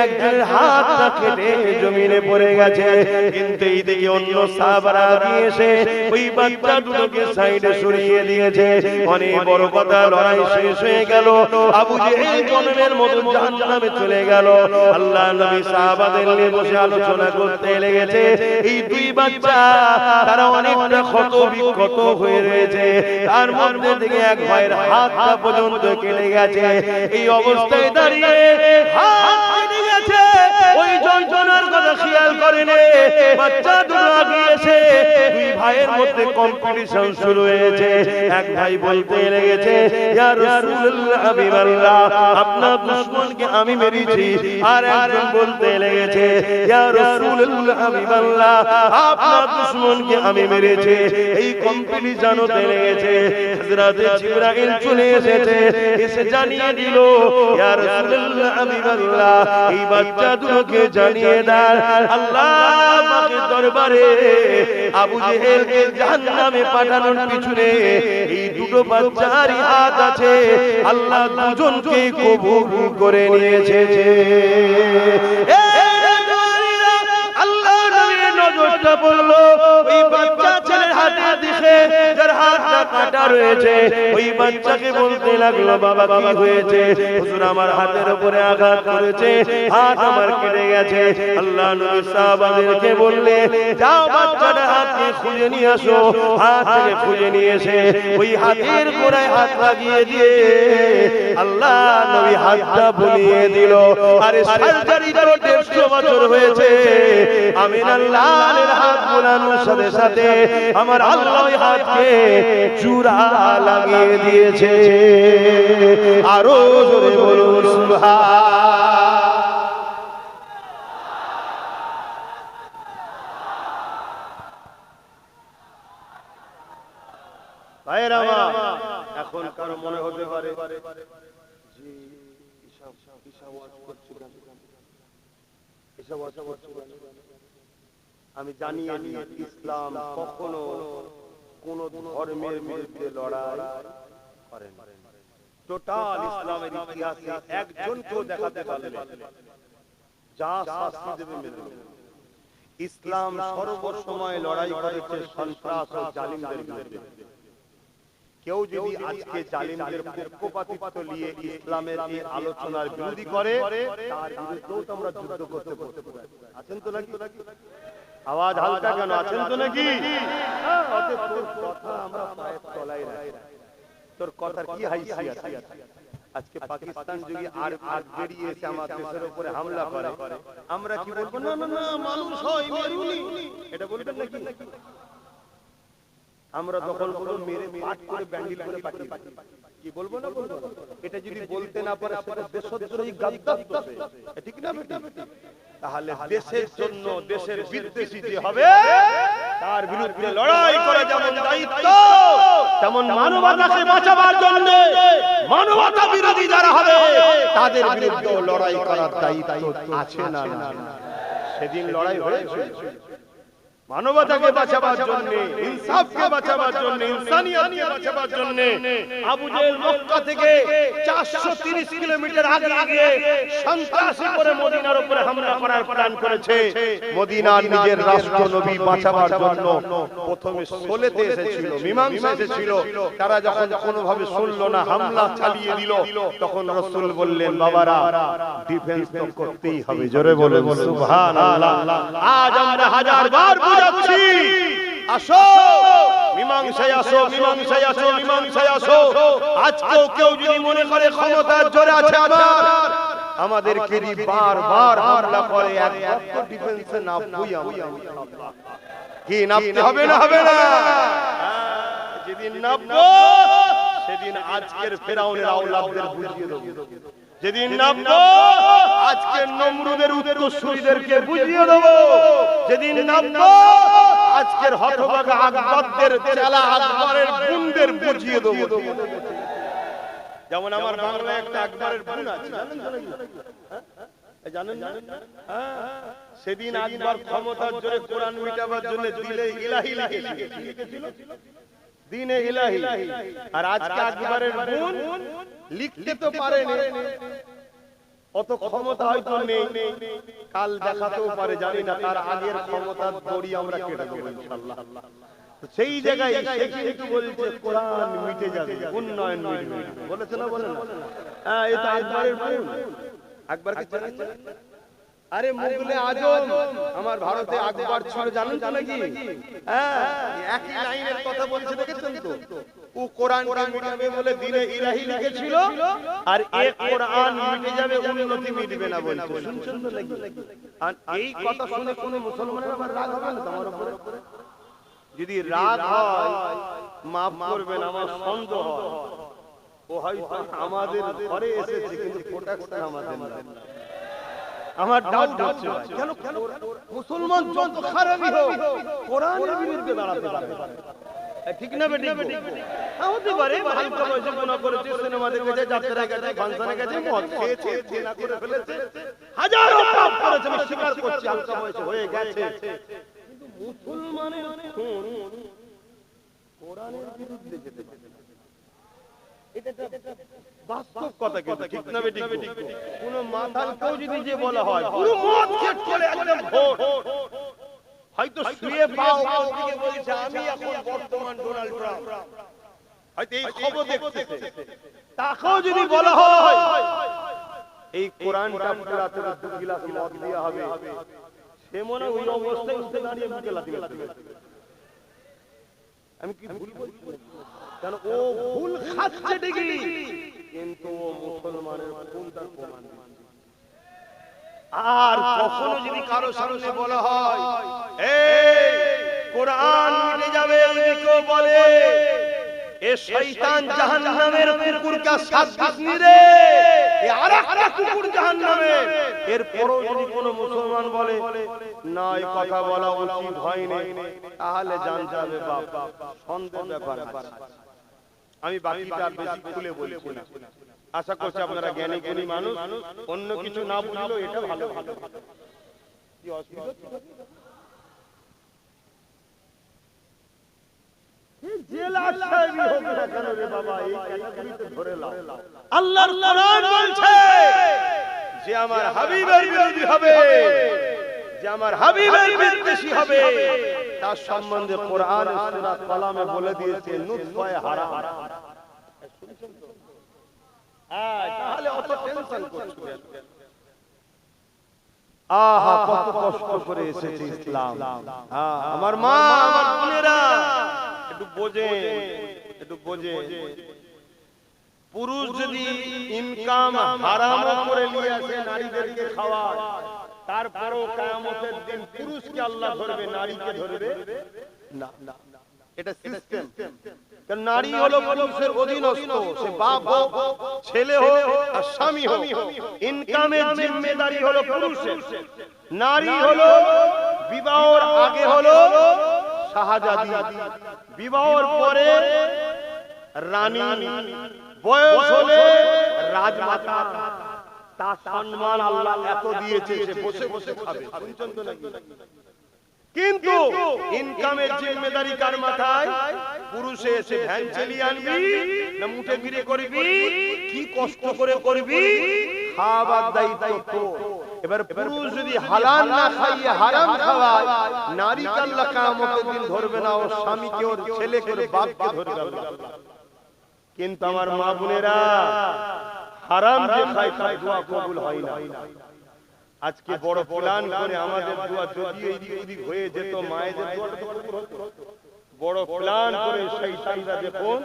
একজনের হাতটা কেটে জমিনে পড়ে গেছে। কিন্তু এইদিকে অন্য সাহাবারা আগিয়ে এসে ওই বাচ্চা দুটোকে সাইডে সরিয়ে দিয়েছে। অনেক বড় কথা, লড়াই শেষ হয়ে গেল। আবু জেহেল জন্মের মতো জাহান্নামে চলে গেল। আল্লাহ নবী সাহাবাদের নিয়ে বসে আলোচনা করতে লেগেছে। এই দুই বাচ্চা তারা অনেকটা ক্ষত বিক্ষত হয়ে রয়েছে, তার মধ্যে থেকে এক ভাইয়ের হাতটা পর্যন্ত কেটে গেছে। এই অবস্থায় দাঁড়িয়ে হাত কেটে গেছে, ওই যন্ত্রণার কথা খেয়াল করেনি। বাচ্চা দুটো আগিয়ে এসে দুই ভাইয়ের মধ্যে কম্পিটিশন শুরু হয়েছে। এক ভাই বলতে লেগেছে, ইয়া রাসূলুল্লাহ হাবিবাল্লাহ, আপনার দুশমনকে আমি মেরেছি। আর একজন বলতে লেগেছে, ইয়া রাসূলুল্লাহ হাবিবাল্লাহ, আপনার দুশমনকে আমি মেরেছি। এই কম্পিটিশন হতে লেগেছে। হযরত জিবরাইল চলে এসেছে, এসে জানিয়ে দিল, ইয়া রাসূলুল্লাহ হাবিবাল্লাহ, এই বাচ্চা দুটোকে জানিয়ে দেন আল্লাহ পাকের দরবারে আবু জেহেলকে জাহান্নামে পাঠানোর পিছনে এই দুটো বাচ্চারই হাত আছে। আল্লাহ দুজনকে কবুল করে নিয়েছে। আল্লাহ নবীর নজরটা পড়লো ওই বাচ্চা ছেলের হাতে দিকে, যার হাতটা কাটা রয়েছে। ওই বাচ্চাকে বলতে লাগলো, বাবা কি হয়েছে? হুজুর আমার হাতের উপরে আঘাত করেছে, হাত আমার কেটে গেছে। আল্লাহ নবী সাহাবাদেরকে বললে, যাও বাচ্চাটার হাতকে খুঁজে নিয়ে আসো। হাত থেকে খুঁজে নিয়ে এসে ওই হাতের গোড়ায় হাত লাগিয়ে দিয়ে আল্লাহ নবী হাতটা বুলিয়ে দিল। আরে সার্জারি তো 150 বছর হয়েছে, আমিনার লালের হাত বোলানোর সাথে সাথে আমার আল্লাহ ওই হাতকে চূড়া লাগিয়ে দিয়েছে। আরো জোরে বলুন সুবহান। ভাইরা আমার, এখন কারো মনে হতে পারে যে আমি জানিয়ে দিই, ইসলাম কখনো কোন ধর্মের বিরুদ্ধে লড়াই করে না। টোটাল ইসলামের ইতিহাসে একজনকেও দেখাতে পারবে যা শাস্তি দেবে মেনে নেবে। ইসলাম সর্বসময় লড়াই করেছে সন্ত্রাস ও জালিমদের বিরুদ্ধে। কেউ যদি আজকে জালিমদের পক্ষপাতিত্ব নিয়ে ইসলামের এই আলোচনার বিরোধী করে, তার বিরুদ্ধেও আমরা যুদ্ধ করতে পারি। আছেন তো নাকি? আওয়াজ হালকা কেন? আছেন তো নাকি? তোর কথা আমরা পায়ের তলায় রাখি। তোর কথার কি হাইসিয়ত? আজকে পাকিস্তান যদি আর বেরিয়ে এসে আমাদের দেশের উপরে হামলা করে, আমরা কি বলবো? না না না, মানুষ হয় মেরুনি, এটা বলবেন নাকি? আমরা তখন বলবো মেরে পাট করে ব্যান্ডিল করে পাঠিয়ে কি বলবো না বলবো? এটা যদি বলতে না পারে সেটা দেশদ্রোহী গাদ্দার, ঠিক না বেটা? তাহলে দেশের জন্য দেশের বিদ্বেষী যে হবে তার বিরুদ্ধে লড়াই করা যেমন দায়িত্ব, তেমন মানবতাকে বাঁচাবার জন্য মানবতা বিরোধী যারা হবে তাদের বিরুদ্ধে লড়াই করার দায়িত্ব আছে না? সেদিন লড়াই হয়েছে, মানবতাকে বাঁচাবার জন্য, ইনসাফকে বাঁচাবার জন্য, ইনসানিয়াতকে বাঁচাবার জন্য আবু জেহেল মক্কা থেকে 430 কিলোমিটার আগে গিয়ে সন্ত্রাসী করে মদিনার উপরে হামলা করার প্ল্যান করেছে। মদিনার নিজের রাষ্ট্র নবী বাঁচাবার জন্য প্রথমে সোলেতে এসেছিল, মীমাংসা এসেছিল। তারা যখন কোনোভাবে শুনলো না, হামলা চালিয়ে দিল, তখন রাসূল বললেন, বাবারা ডিফেন্স তো করতেই হবে। জোরে বলুন সুবহানাল্লাহ। আজ আমরা হাজারবার বুঝাচ্ছি, আসো মীমাংসায় আসো, মীমাংসায় আসো, মীমাংসায় আসো। আজকেও কেউ যদি মনে করে ক্ষমতার জোরে আছে আমাদেরকে বারবার হামলা করে, একবার ডিফেন্সে নামবই আমরা। কি নামতে হবে না? হবে না? যেদিন নামবো সেদিন আজকের ফেরাউনের আওলাদদের বুঝিয়ে দেব। যেদিন নামবো আজকের নমরুদের উত্তরসূরিদেরকে বুঝিয়ে দেব। যেদিন নামবো আজকের হতভাগা আকবরদের চেলা আকবরের গুণদের বুঝিয়ে দেব। যেমন আমার বাংলায় একটা আকবরের গুণ আছে, জানেন না? সেদিন আকবর ক্ষমতার জোরে কোরআন মিটাবার জন্য দিলে ইলাহি লিখেছিল, দিনে ইলাহি। আর আজকে আকবরের গুণ লিখতে তো পারেনি, অত ক্ষমতা হয়তো নেই, কাল দেখাতেও পারে, জানি না। তার আগের ক্ষমতার দড়ি আমরা কেটে দেবো ইনশাআল্লাহ। সেই জায়গায় সে কিন্তু বলছে কোরআন মিটে যাবে, উন্নয়ন মিটবে। বলেছে না? বলে না? হ্যাঁ, এটা আকবরের গুণ। আকবরকে চেনেন? আরে মুগলে আজম আমার ভারতে আকবর ছিল, জানেন তো নাকি? হ্যাঁ, একই লাইনের কথা বলছে, দেখেছেন তো? ও কোরআন মিটাবে বলে দিনে ইলাহি লিখেছিল, আর এই কোরআন মিটে যাবে, উন্নতি মিটবে না বলছে। শুনছেন তো নাকি? আর এই কথা শুনে কোন মুসলমানের আবার রাগ হবে না তোমার উপরে? যদি রাগ হয় মাফ করবেন, আমার সন্দেহ হয় ও হয়তো আমাদের ঘরে এসেছে কিন্তু প্রোটেকশন আমাদের না। আমার ডাউট হচ্ছে কেন মুসলমান যত খারাপই হোক কোরআনের বিরুদ্ধে দাঁড়াতে পারে। ঠিক না বেটি? হতে পারে হালকা বয়সে গুনাহ করেছে, সিনেমা দেখেছে, যাত্রা গেছে, ফাংশনে গেছে, মদ খেয়েছে, জেনা করে ফেলেছে, হাজারো পাপ করেছে, আমি স্বীকার করছি হালকা বয়সে হয়ে গেছে। কিন্তু মুসলমানের খুন কোরআনের বিরুদ্ধে যেতে পারে, এটা বাস্তব কথা। কিন্তু ঠিক না বেটি? কোন মাতালকেও যদি যে বলা হয় পুরো মদ খেয়ে চলে একদম ভোর, হয়তো শুয়ে পাও দিকে বলছে আমি এখন বর্তমান ডোনাল্ড ট্রাম্প, হয়তো এই খবর দেখতেছে, তাকেও যদি বলা হয় এই কোরআনটা পড়াতে 2 গিলাস মদ দেয়া হবে, সে মনে ওই অবস্থায় উঠে দাঁড়িয়ে মুখে লাথি মারবে। আমি কি ভুল বলছি? কারণ ও ভুল খাচ্ছে ঠিকই, কিন্তু ও মুসলমানের খুনটার প্রমাণ দিচ্ছে। আর কখনো যদি কারো সামনে বলা হয় এই কোরআন মিটে যাবে, যদি কেউ বলে এ শয়তান জাহান্নামের কুকুরকে সাত দিস রে, এ আরেকটা কুকুর জাহান্নামে, এরপরও যদি কোনো মুসলমান বলে না এই কথা বলা উচিত হয়নি, তাহলে জানতে হবে বাবা সন্দেহ ব্যাপার আছে। আমি বাকিটা বেশি খুলে বলছি না, আশা করছি আপনারা জ্ঞানী জ্ঞানী মানুষ, অন্য কিছু না বুঝলেও এটা ভালো। কি অসুবিধা? আল্লাহর কোরআন বলছে যে আমার হাবিবের বিরোধী হবে, যে আমার হাবিবের বিদ্বেষী হবে, তার সম্বন্ধে কোরআন সূরা কালামে বলে দিয়েছে নুতফায়ে হারাম। তাহলে অত টেনশন করছেন? আহা কত কষ্ট করে এসেছে ইসলাম। আমার মা, আমার বোনেরা একটু বোঝে, পুরুষ যদি ইনকাম হারাম করে নিয়ে আসে নারীদেরকে খাওয়ায়, তারপরও কিয়ামতের দিন পুরুষকে আল্লাহ ধরবে, নারীকে ধরবে না। এটা সিস্টেম। কারণ নারী হলো পুরুষের অধীনস্থ, সে বাপ হোক, ছেলে হোক আর স্বামী হোক, ইনকামের জিম্মেদারি হলো পুরুষের। নারী হলো বিবাহের আগে হলো শাহজাদি, বিবাহের পরে রানী, বয়স হলে রাজমাতা। তার সম্মান আল্লাহ এত দিয়েছে, সে বসে বসে খাবে। শুনছেন তো নাকি? কিন্তু ইনকামের জিম্মেদারি কার মাথায়? পুরুষে এসে ভ্যান চালিয়ে আনবি না মুঠে গিরে করবি, কি কষ্ট করে করবি, খাবার দায়িত্ব তোর। এবার পুরুষ যদি হালাল না খাইয়ে হারাম খাওয়ায়, নারী আল্লাহ কিয়ামতের দিন ধরবে না, ওর স্বামীকে, ওর ছেলেকে, ওর বাপকে ধরবে আল্লাহ। কিন্তু আমার মা বোনেরা, হারাম যে খায় তার দোয়া কবুল হয় না। আজকে বড় প্ল্যান করে আমাদের দোয়া যদি এদিক ওদিক হয়ে যেত, মায়েদের দোয়াটা কবুল হতো। বড় প্ল্যান করে শয়তানরা দেখুন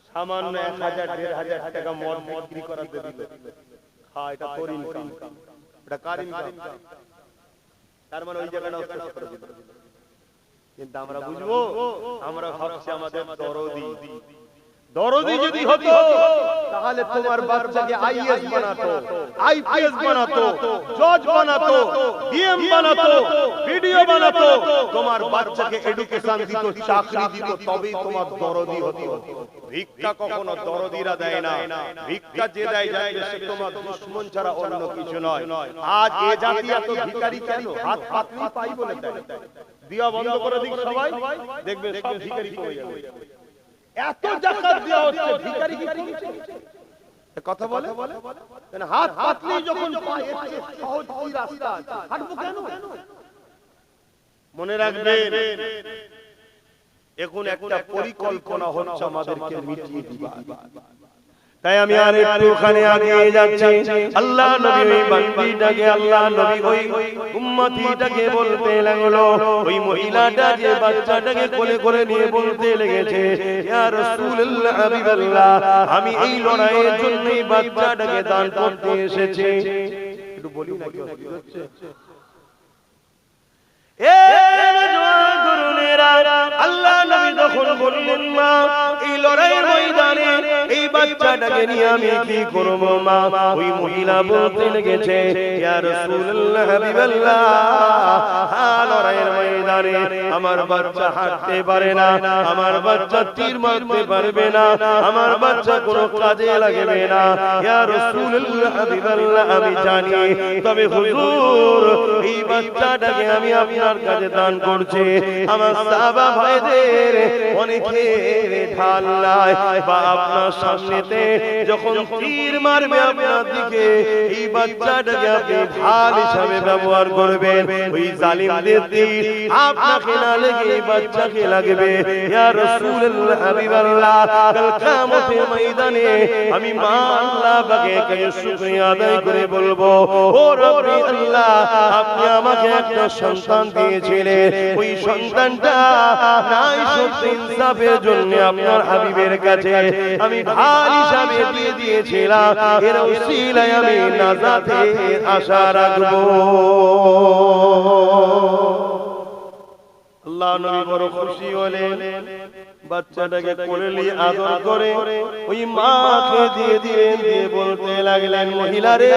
সামান্য 1000 1500 টাকা মদ বিক্রি করাতে দিল। হ্যাঁ, এটা তোর ইনকাম, এটা কার ইনকাম? তার মানে ওই জায়গাটা শেষ করে দিল। কিন্তু আমরা বুঝবো, আমরা ভাবছি আমাদের দরদি যদি হতো তাহলে তোমার বাচ্চাকে আইএস বানাতো, আইপিএস বানাতো, জজ বানাতো, ডিএম বানাতো, ভিডিও বানাতো, তোমার বাচ্চাকে এডুকেশন দিত, চাকরি দিত, তবেই তোমার দরদি হতো। ভিক্ষা কখনো দরদিরা দেয় না, ভিক্ষা যে দেয় যায় সে তোমার দুশমন ছাড়া অন্য কিছু নয়। আজ এ জাতি এত ভিখারি কেন? হাত পাতলি পাই বলে দেয়। দিয়া বন্ধ করে দিক সবাই, দেখবে সব ভিখারি হয়ে যাবে। এত যাকাত দেওয়া হচ্ছে, ভিখারি কি কমছে? কথা বলে হাত পাতলি যখন পায়, সহজ কি রাস্তা আছে, হাঁটবো কেন? মনে রাখবেন, এখন একটা পরিকল্পনা হচ্ছে আমাদেরকে মিটিয়ে দিবা। তাই আমি আর একটু ওখানে এগিয়ে যাচ্ছি। আল্লাহ নবী ওই বান্দিটাকে, আল্লাহ নবী ওই উম্মতিটাকে বলতে লাগলো, ওই মহিলাটা যে বাচ্চাটাকে কোলে করে নিয়ে বলতে লেগেছে, ইয়া রাসূলুল্লাহ, হাবিবাল্লাহ, আমি এই লড়াইয়ের জন্য এই বাচ্চাটাকে দান করতে এসেছি। একটু বলি না, কি হচ্ছে? আল্লাহ নবী যখন বললেন, মা, এই লড়াইয়ের ময়দানে এই বাচ্চাটাকে নিয়ে আমি কি করব মা? ওই মহিলা বলতে লেগেছে, ইয়া রাসূলুল্লাহ, হাবিবাল্লাহ, লড়াইয়ের ময়দানে আমার বাচ্চা হাঁটতে পারে না, আমার বাচ্চা তীর মারতে পারবে না, আমার বাচ্চা কোনো কাজে লাগবে না, ইয়া রাসূলুল্লাহ, হাবিবাল্লাহ, আমি জানি, তবে হুজুর এই বাচ্চাটাকে আমি আপনার কাছে দান করছি। আমার সাহাবা ভাইদের অনেকের ঢাল নাই, বা আপনার সামনেতে যখন তীর মারবে আপনার দিকে, এই বাচ্চাটাকে আপনি ঢাল হিসাবে ব্যবহার করবেন। ওই জালিমদের তীর আপনাকে না লেগে এই বাচ্চাকে লাগবে। ইয়া রাসূলুল্লাহ, হাবিবাল্লাহ, কাল কিয়ামতের ময়দানে আমি মা আল্লাহ পাকে শুকরিয়া আদায় করে বলবো, ও রব্বি আল্লাহ, আপনি আমাকে একটা সন্তান দিয়েছিলেন, ওই সন্তানটা নাই সত্যি ইনসাফের জন্য আপনার হাবিবের কাছে আমি ঢাল হিসাবে দিয়ে দিয়েছিলাম, এর উসিলায় আমি নাজাতের আশা রাখবো। আল্লাহ নবী বড় খুশি হলেন, বাচ্চাটাকে কোলে নিয়ে আদর করে ওই মাকে দিয়ে দিলেন, দিয়ে বলতে লাগলেন, মহিলা রে,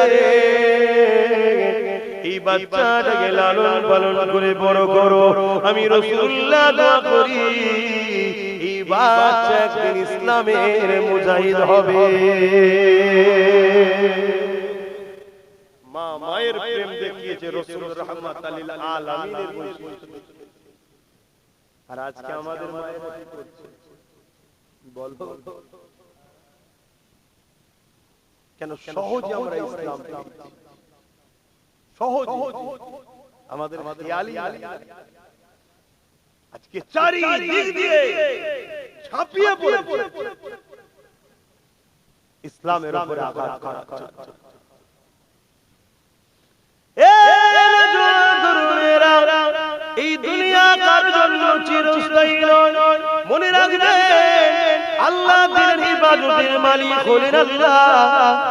এই বাচ্চাটাকে লালন পালন করে বড় করো, আমি রাসূলুল্লাহ দোয়া করি এই বাচ্চা একদিন ইসলামের মুজাহিদ হবে। মা মায়ের প্রেম দেখিয়েছে রাসূল রাহমাতুল লিল আলামিনের বৈশিষ্ট্য। আর আজকে আমাদের মায়েরা কি করছে বলো? কেন সহজে আমরা ইসলাম পেয়েছি, সহজ আমাদের খেয়ালি আজকে চারিদিক দিয়ে ছাপিয়ে পড়েছে ইসলামের উপরে আঘাত করা। এই দুনিয়া কার জন্য চিরস্থায়ী নয়, মনে রাখবেন আল্লাহ দিনের ইবাদতের মালিক হলেন আল্লাহ।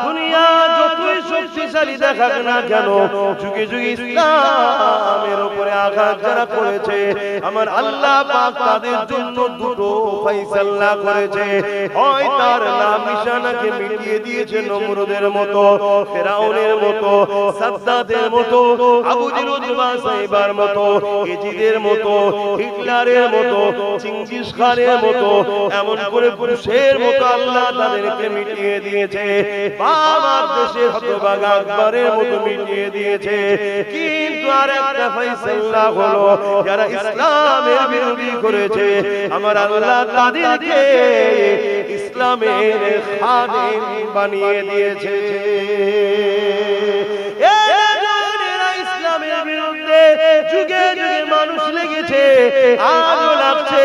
দুনিয়া যতই শক্তিশালী দেখাক না কেন, যুগে যুগে ইসলামের উপরে আঘাত যারা করেছে, আমার আল্লাহ পাক তাদের জন্য দুটো ফয়সালা করেছে। হয় তার নাম নিশানাকে মিটিয়ে দিয়েছে নমরুদের মতো, ফেরাউনের মতো, সাদ্দাতের মতো, আবু জেহেল উতবা সাইবার মতো, ইজিদের মতো, হিটলারের মতো, চিঙ্গিস খানের মতো, এমন করে পুরুষের মতো আল্লাহ তাদের তাদেরকে মিটিয়ে দিয়েছে, বাবার দেশের হতভাগা আকবরের মতো মিটিয়ে দিয়েছে। কিন্তু আর একটা ফয়সালা হলো, যারা ইসলামের বিরোধী করেছে আমার আল্লাহ তাদেরকে ইসলামের খাদেম বানিয়ে দিয়েছে। ইসলামের বিরুদ্ধে যুগে যুগে মানুষ লেগেছে, আজও লাগছে।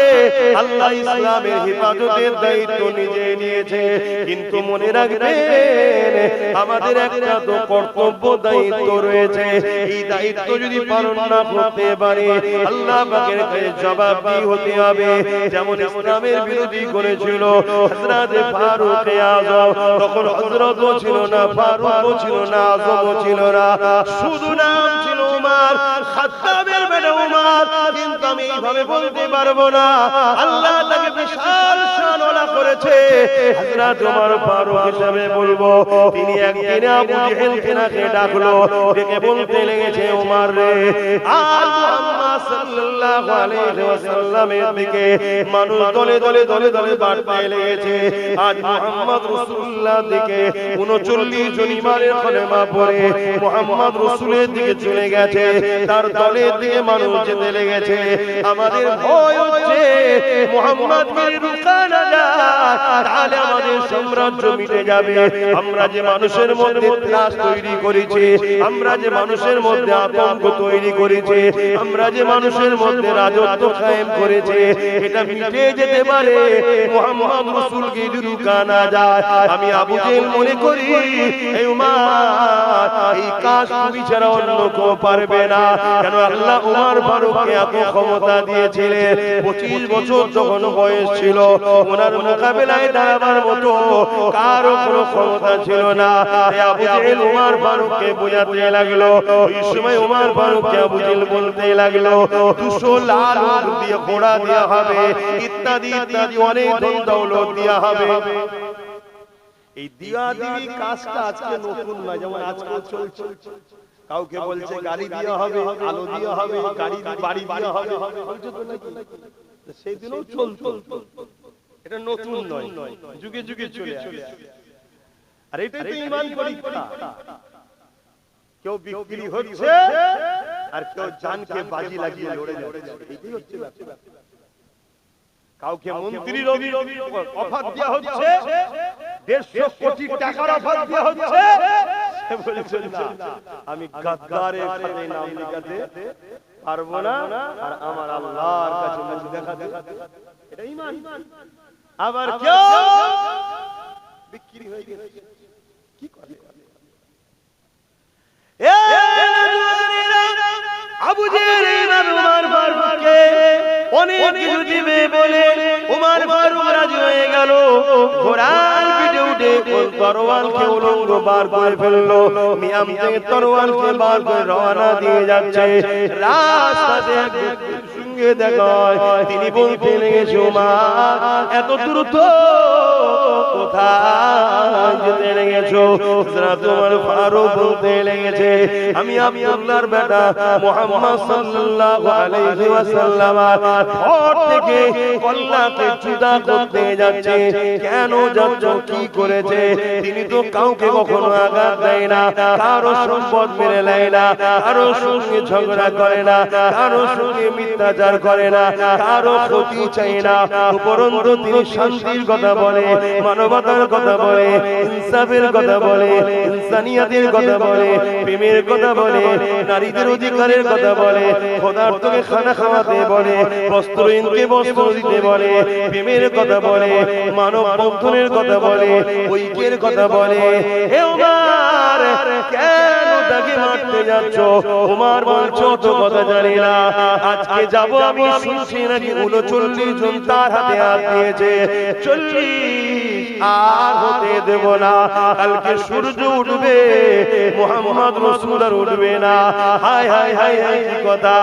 আল্লাহ ইসলামের হেফাজতের দায়িত্ব নিজে নিয়েছে। কিন্তু মনে রাখবেন, আমাদের একটা তো কর্তব্য দায়িত্ব রয়েছে। এই দায়িত্ব যদি পালন না করতে পারে আল্লাহ পাকের কাছে জবাবদিহি হতে হবে। যেমন ইসলামের বিরোধী করেছিল হযরত ফারুক আযম, তখন হযরতও ছিল না, ফারুকও ছিল না, আযমও ছিল না, শুধু নাম ছিল উমর, খাত্তাবের বেটা উমর। কিন্তু আমি এইভাবে বলতে পারবো না, আল্লাহ তাকে বিশাল শানওয়ালা করেছে হযরত উমর ফারুক হিসেবে বলবো। তিনি একদিন আবু জেহেলকে নাকে ডাকলো, ডেকে বলতে লেগেছে, উমর রে, আজ মুহাম্মদ সাল্লাল্লাহু আলাইহি ওয়াসাল্লামের দিকে মানুষ দলে দলে দলে দলে বাড়তে লেগেছে। আজ মুহাম্মদ রাসূলুল্লাহ দিকে 39 জন ইমানের কলেমা পড়ে মুহাম্মদ রাসূলের দিকে চলে গেছে, তার দলের দিকে মানুষ যেতে লেগেছে। আমাদের ভয় হচ্ছে মুহাম্মদকে রুখা না যায়, তাহলে আমাদের সাম্রাজ্য মিটে যাবে। আমরা যে মানুষের মধ্যে ত্রাস তৈরি করেছি, আমরা যে মানুষের মধ্যে আতঙ্ক তৈরি করেছি, আমরা যে মানুষের মধ্যে রাজত্ব কায়েম করেছে, এটা মিটে যেতে পারে মুহাম্মদ রাসূলকে যদি রুখা না যায়। আমি আবু জেহেল মনে করি এই উমর, এই কাজ তুমি ছাড়া অন্য কেউ পারবে না। কেন আল্লাহ উমর ফারুককে এত ক্ষমতা দিয়েছিলেন, 25 বছর যখন বয়স ছিল ওনার মোকাবেলায় দাঁড়াবার মতো কারো কোনো ক্ষমতা ছিল না। আবু জেহেল উমর ফারুককে বোঝাতে লাগলো। ওই সময় উমর ফারুককে আবু জেহেল বলতে লাগলো, 200 লাল উট দিয়ে ঘোড়া দেওয়া হবে, ইত্যাদি ইত্যাদি অনেক ধন দৌলত দেওয়া হবে। এই দিয়া দিবি কাজটা আজকে নতুন না, যেমন আজকে চলছে। কাউকে বলছে গাড়ি দেওয়া হবে, আলো দেওয়া হবে, গাড়ি বাড়ি দেওয়া হবে, বলছে তো নাকি? সেই দিনও চলতো, এটা নতুন নয়, যুগে যুগে চলে আসে। আর এটাই তো ঈমান পরীক্ষা। কেউ বিক্রি হচ্ছে আর কেউ জানকে বাজি লাগিয়ে লড়ে যাচ্ছে, এটাই হচ্ছে ব্যাপার। কাউকে মন্ত্রীর অফার দেওয়া হচ্ছে, 150 কোটি টাকার অফার দেওয়া হচ্ছে, সে বলছে না, আমি গাদ্দারের খাতায় নাম লেখাতে পারবো না, আর আমার আল্লাহর কাছে মুখ দেখাতে। এটা ঈমান। আবার কেউ বিক্রি হয়ে গেছে, কি করে? আবু জেহেল উমর ফারুককে অনেক কিছু দিবে বলে উমর ফারুক রাজি হয়ে গেল। ঘোড়ার পিঠে উঠে তরোয়ালকে উলঙ্গ বার করে ফেললো। মিয়াম থেকে তরোয়ালকে বার করে রওনা দিয়ে যাচ্ছে। রাস্তাতে সঙ্গে দেখা হয়, তিনি বলতে লেগেছে, উমর এত দ্রুত কোথায় যেতে লেগেছো? হযরত উমর ফারুক বলতে লেগেছে, আমি আব্দুল্লাহর বেটা মুহাম্মদ সাল্লাল্লাহু আলাইহি ওয়াসাল্লাম ঘর থেকে কল্লাকে জুদা করতে যাচ্ছে। কেন যাচ্ছ? কি করেছে? তিনি তো কাউকে কখনো আঘাত দেয় না, কারো সম্পদ মেরে নেয় না, কারো সঙ্গে ঝগড়া করে না, কারো সঙ্গে মিথ্যাচার করে না, কারো ক্ষতি চায় না। উপরন্তু তিনি শান্তির কথা বলে, মানবতার কথা বলে, ইনসাফের কথা বলে, ইনসানিয়াতের কথা বলে, প্রেমের কথা বলে, নারীদের অধিকারের কথা বলে, ক্ষুধার্তকে খানা খাওয়াতে বলে, বস্ত্রহীনকে বস্ত্র দিতে বলে, প্রেমের কথা বলে, মানব বন্ধনের কথা বলে, ঐক্যের কথা বলে। হে উমর, কেন তাকে মারতে যাচ্ছ? উমর বলছো তো কথা জানি না, আজকে যাব আমি শুনছি নাকি 39 জন তার হাতে হাত দিয়েছে, 40 আর হতে দেব না। কালকে সূর্য উঠবে, মুহাম্মদ রাসূল আর উঠবে না। হায় হায় হায় হায়, কি কথা!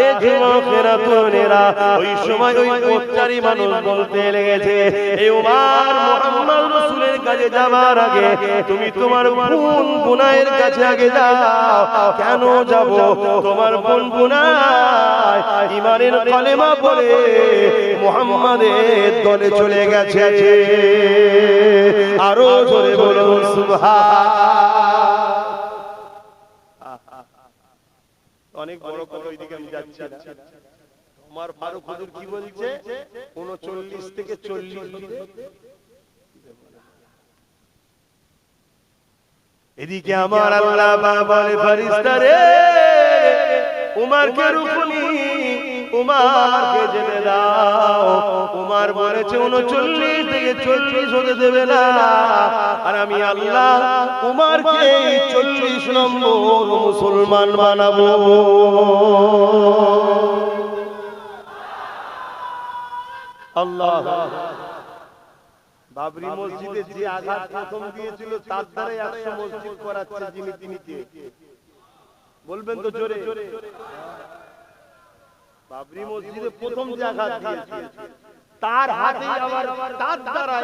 এ যুবকেরা তরুণেরা ওই সময় ওই পথচারী মানুষ বলতে লেগেছে, এ উমর, মুহাম্মদ রাসূলের কাছে যাবার আগে তুমি তোমার বোন বুনাইয়ের কাছে আগে যাও। কেন যাব? তোমার বোন বুনাই ঈমানের কলেমা পড়ে মুহাম্মাদের দলে চলে গেছে। আরো জোরে বলুন সুবহান। অনেক বড় কথা, ওইদিকে আমি যাচ্ছি না। আমার ফারুক হুজুর কি বলছে, 39 থেকে 40 দিতে। এদিকে আমার আল্লাহ বলে ফেরেশতা রে, উমরকে রুকুনি, উমরকে যেতে দাও। উমর বলেছে 39 থেকে 40 হতে দেবে না, আর আমি আল্লাহ উমরকে 40 নম্বর মুসলমান বানাবো। আল্লাহ, বাবরি মসজিদে যে আঘাত প্রথম দিয়েছিল তার দ্বারা 100 মসজিদ করাচ্ছে যিনি, তিনি কে বলবেন তো জোরে? বাবরি মসজিদে প্রথম যে আঘাত দিয়েছিল তার হাতে আবার তার দ্বারা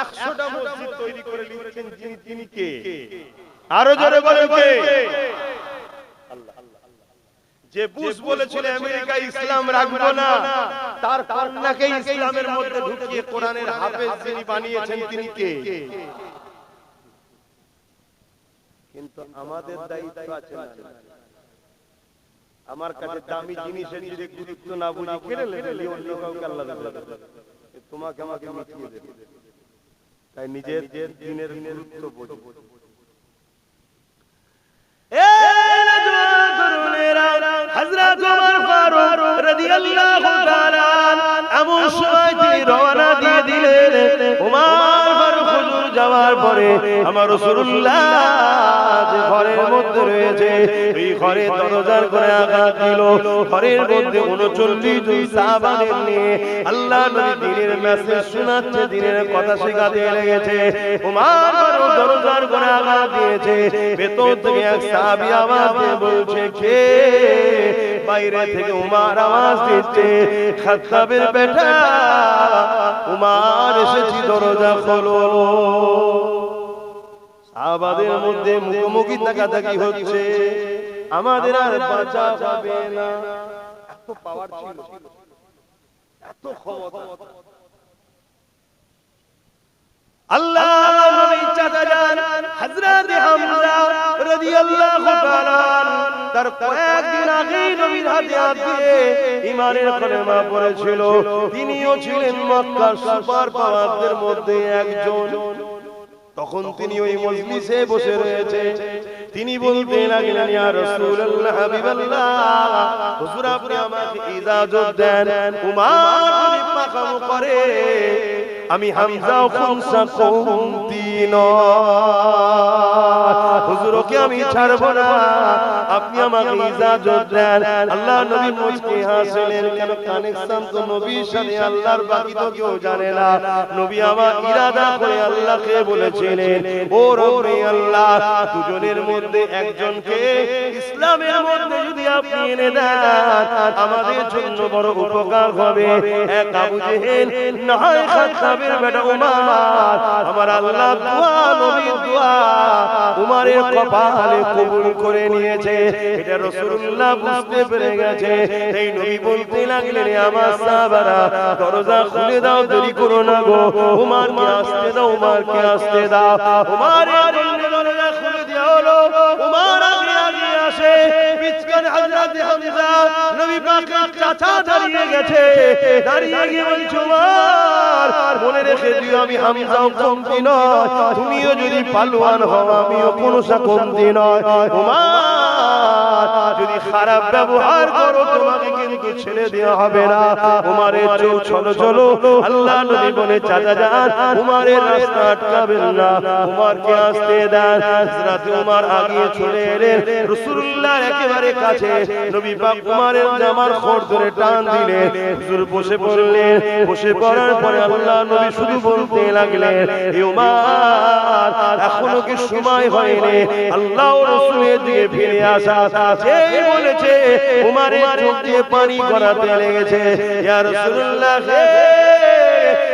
100টা মসজিদ তৈরি করে লিখছেন যিনি, তিনি কে? আরো জোরে বলেন কে? আল্লাহ। যে বুশ বলেছিল আমেরিকা ইসলাম রাখবো না, তার কন্যাকে ইসলামের মধ্যে ঢুকিয়ে কোরআনের হাফেজ যিনি বানিয়েছেন তিনি কে? কিন্তু আমাদের দায়িত্ব আছে না, আমার কাছে দামি জিনিসের যদি গুরুত্ব না বুঝি কেড়ে নেবে, অন্য কাউকে আল্লাহ দেবে, তোমাকে আমাকে মিটিয়ে দেবে। তাই নিজের দিনের গুরুত্ব বোঝো। হযরত ওমর ফারুক রাদিয়াল্লাহু তাআলা এমন সময় তিনি রওনা দিয়ে দিলেন। ওমর ফারুক হুজুর যাওয়ার পরে আমার রাসূলুল্লাহ যে ঘরের মধ্যে রয়েছে, এই ঘরে দরজার করে আঘাত দিল। ঘরের মধ্যে 39 জন সাহাবাদের নিয়ে আল্লাহ নবী দ্বীনের মেসেজ শোনাচ্ছে, দ্বীনের কথা শেখাতে লেগেছে। ওমর ফারুক দরজার করে আঘাত দিয়েছে। ভেতর থেকে এক সাহাবী আওয়াজ দিয়ে বলছে, কে? বাইরে থেকে উমর আওয়াজ দিচ্ছে, খাত্তাবের বেটা উমর এসেছি, দরজা খোলো। সাহাবাদের মধ্যে মুখোমুখি তাকাতাকি হচ্ছে, আমাদের আর বাঁচা যাবে না। এত পাওয়ার ছিল, এত ক্ষমতা। আল্লাহ নবী চাচা যান হযরত হামজা রাদিয়াল্লাহু তাআলা তার কয়েকদিন আগে নবীর হাতে হাত দিয়ে ঈমানের কলেমা পড়েছিল। তিনিও ছিলেন মক্কার সুপার পাওয়ারদের মধ্যে একজন। তখন তিনি ওই মজলিসে বসে রয়েছে। তিনি বলতে লাগলেন, ইয়া রাসূলুল্লাহ, হাবিবাল্লাহ, হুজুর আপনি আমাকে ইজাজত দেন, উমর যদি পাকামো করে আমি হামজা খুনসা কমতি নয়, হুজুরকে আমি ছাড়ব না, আপনি আমাকে ইজাজত দেন। আল্লাহ নবী মুচকি হাসলেন, কেন কানেকশন তো নবীর সাথে আল্লাহর, বাকি তো কেউ জানে না। নবী আমার ইরাদা করে আল্লাহকে বলেছিলেন, ও রব্বি আল্লাহ, দুজনের মধ্যে একজনকে ইসলামের মধ্যে যদি আপনি এনে দেন আমাদের জন্য বড় উপকার হবে। এক আবু জেহেল না হয় খাত্তাবের বেটা উমর, আমার আল্লাহ দোয়া, নবীর দোয়া উমরের কপালে কবুল করে নিয়েছে। এটা রাসূলুল্লাহ বুঝতে পেরে গেছে। এই নবী বলতে লাগলেন, আমার সাহাবারা দরজা খুলে দাও, দেরি করো না গো, উমরকে আসতে দাও, উমরকে আসতে দাও। উমরের জন্য দরজা খুলে দেওয়া হলো। উমর আগে আগে আসে, পিছনে হযরত হামজা নবী পাকের চাচা দাঁড়িয়ে গেছে। দাঁড়িয়ে গিয়ে বলছে, উমর মনে রেখে দিও, আমি হামজাও কমতি নয়, তুমিও যদি পালোয়ান হও আমিও কোনো কমতি নয়। উমর যদি খারাপ ব্যবহার করো তোমাকে কিন্তু ছেড়ে দেওয়া হবে না। উমরের চলো চলো, আল্লাহ নবী বলে, চাচা যান উমরের রাস্তা আটকাবেন না, উমরকে আসতে দেন। হযরত উমর আগিয়ে চলে এলেন রাসূলুল্লাহর একেবারে কাছে। নবী পাক উমরের জামার খড় ধরে টান দিলেন। হুজুর বসে পড়লেন। বসে পড়ার পরে আল্লাহ নবী শুধু বলতে লাগলেন, হে উমর, এখনো কি সময় হয়নি আল্লাহ ও রাসূলের দিকে ফিরে আসা? যেই বলেছে উমরের চোখ দিয়ে পানি গড়াতে লেগেছে। ইয়া রাসূলুল্লাহ,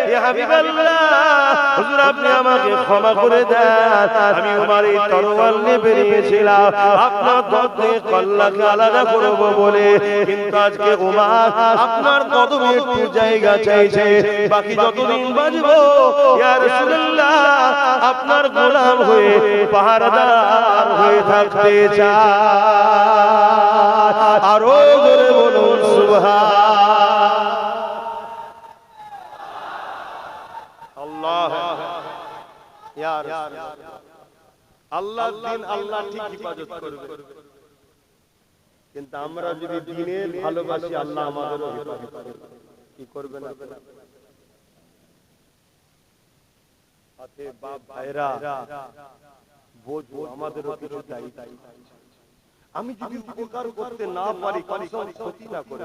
ইয়া হাবিবাল্লাহ, হুজুর আপনি আমাকে ক্ষমা করে দেন, আমি উমরের তরোয়াল নিয়ে বেরিয়েছিলাম আপনার দরদে কল্লাকে আলাদা করব বলে, কিন্তু আজকে উমর আপনার কদমে একটু জায়গা চাইছে, বাকি যতদিন বাঁচবো ইয়া রাসূলুল্লাহ আপনার গোলাম হয়ে পাহারাদার হয়ে থাকতে চায়। আরো জোরে বলুন সুবহান আল্লাহ। ইয়া রাসূলুল্লাহ, আল্লাহর দিন আল্লাহ ঠিক হিফাজত করবে, কিন্তু আমরা যদি দ্বীনের ভালোবাসি আল্লাহ আমাদেরও হেফাজত করবে। কি করবে না? আতে বাপ ভাইরা বোঝো, আমাদেরও কিছু দায়িত্ব। আমি যদি উপকার করতে না পারি, কসম ক্ষতি না করে।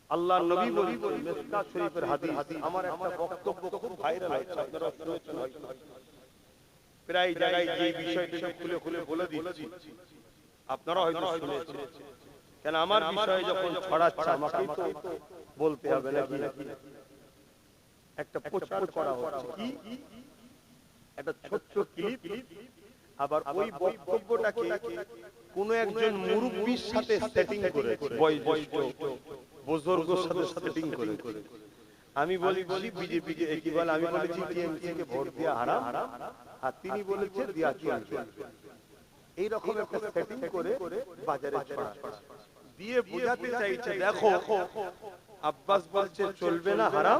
আল্লাহর নবী বলেন, মিশকাত শরীফের হাদিস, আমার একটা বক্তব্য খুব ভাইরাল হচ্ছে, আপনারা শুনেছেন হয়তো। প্রায় জায়গায় যে বিষয়টা খুলে খুলে বলে দিচ্ছি, আপনারা হয়তো শুনেছেন। কেন আমার বিষয়ে যখন ছড়াচ্ছে আমাকেই তো বলতে হবে নাকি? একটা প্রচার করা হচ্ছে, কি একটা ছোট্ট ক্লিপ, আবার ওই বক্তব্যটাকে কোন একজন মুরব্বির সাথে সেটিং করে, বয়োজ্যেষ্ঠ বুজুর্গের সাথে সেটিং করে। আমি বলেছি বিজেপি কে একই বলে, আমি বলেছি টিএমসি কে ভোট দেওয়া হারাম, আর তিনি বলেছে দেওয়া চলবে। এই রকম একটা সেটিং করে বাজারে ছড়া দিয়ে বোঝাতে চাইছে, দেখো আব্বাস বলছে চলবে না, হারাম,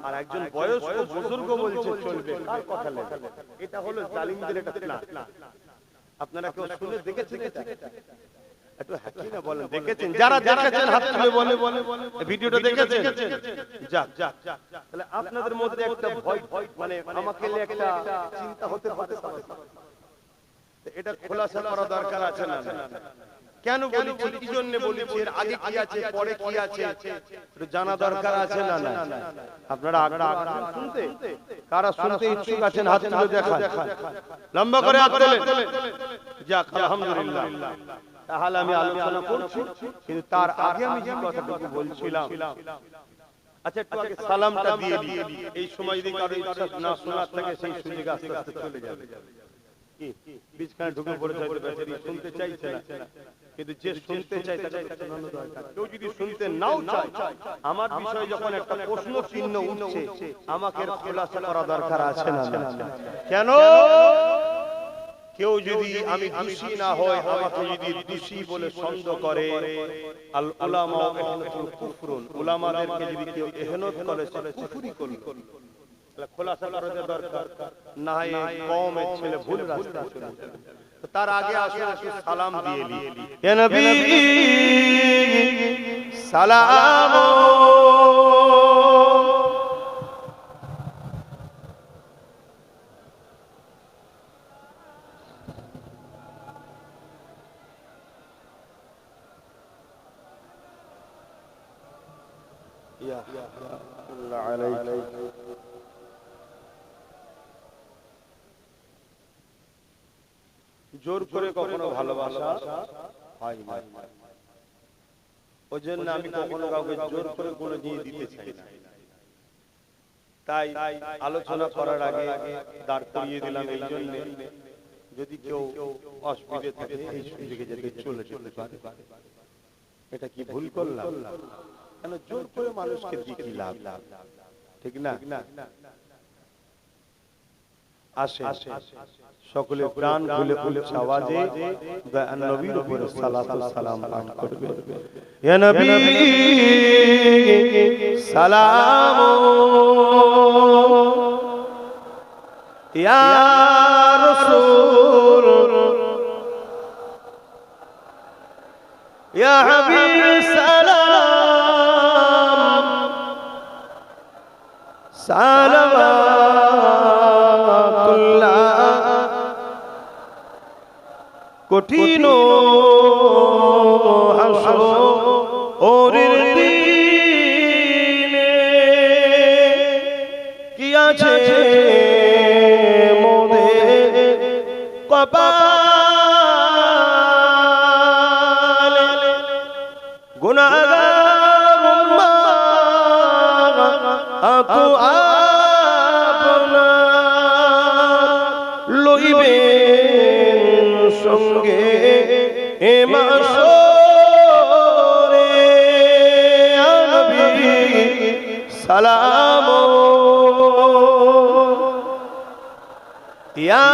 আর একজন বয়স্ক বুজুর্গ বলছে চলবে, কার কথা লাগে? এটা হলো জালিমদের একটা প্ল্যান। আপনারা কেউ শুনে দেখেছেন এটা? একটু হাকি না বলেন, দেখেছেন? যারা দেখেছেন হাত তুলে বলে, ভিডিওটা দেখেছেন? যাক, তাহলে আপনাদের মধ্যে একটা ভয়, মানে আমাকে নিয়ে একটা চিন্তা হতে পারে, এটা খোলাসা করা দরকার আছে না? কেন বলেছি, কি জন্য বলেছি, এর আগে কি আছে, পরে কি আছে, একটু জানা দরকার আছে না? আপনারা শুনতে, কারা শুনতে ইচ্ছুক আছেন হাত তুলে দেখান, লম্বা করে হাত তোলেন। যাক, আলহামদুলিল্লাহ। তাহলে আমি আলোচনা করছি, কিন্তু তার আগে আমি যে কথাটুকু বলছিলাম, আচ্ছা একটু আগে সালামটা দিয়ে দিই। এই সময় যদি কারো ইচ্ছা না শোনার থাকে, সেই সুযোগ আস্তে আস্তে চলে যাবে। কি বিছখানে ঢুকে পড়ে যাবে, বেচারি শুনতে চাইছে না, কিন্তু যে শুনতে চায় তাকে শোনানো দরকার। কেউ যদি শুনতে নাও চায়, আমার বিষয়ে যখন একটা প্রশ্ন চিহ্ন উঠছে, আমাকে খোলাসা করা দরকার আছে না? কেন? কেউ যদি আমি দোষী না হয়, আমাকে যদি দোষী বলে সন্দেহ করে, আল উলামা ইহনাতুল কুফরুন, উলামাদেরকে যদি কেউ ইহনাত করে, সে কুফরি করল। তাহলে খোলাসা করা দরকার, না হয় কওমের ছেলে ভুল রাস্তা চলে যাবে। তো তার আগে আসুন একটু সালাম দিয়ে নি। ইয়া নবী সালাম, ইয়া আল্লাহ আলাইহি। জোর করে কখনো ভালোবাসা হয় না, ওই জন্য আমি কখনো কাউকে জোর করে কোনো জিনিস দিতে চাই না। তাই আলোচনা করার আগে দাঁড় করিয়ে দিলাম এই জন্য, যদি কেউ অসুবিধে থাকে এই সুযোগে যাতে চলে যেতে পারে। এটা কি ভুল করলাম? কেন জোর করে মানুষকে দিয়ে কি লাভ? ঠিক না? আসে সকলে প্রাণ খুলে উচ্চ আওয়াজে দয়ার নবীর উপরে সালাত ও সালাম পাঠ করবে। ইয়া নবী সালাম, ইয়া রাসূল, ইয়া হাবিব সালাম, সালাওয়াতুল্লাহ। কঠিন হাসরের দিনে কি আছে মোদের কপালে, গুনাহগার উম্মাহ আতো আপনার লইবেন সঙ্গে এ মাশরে। ইয়া নবী সালাম, ইয়া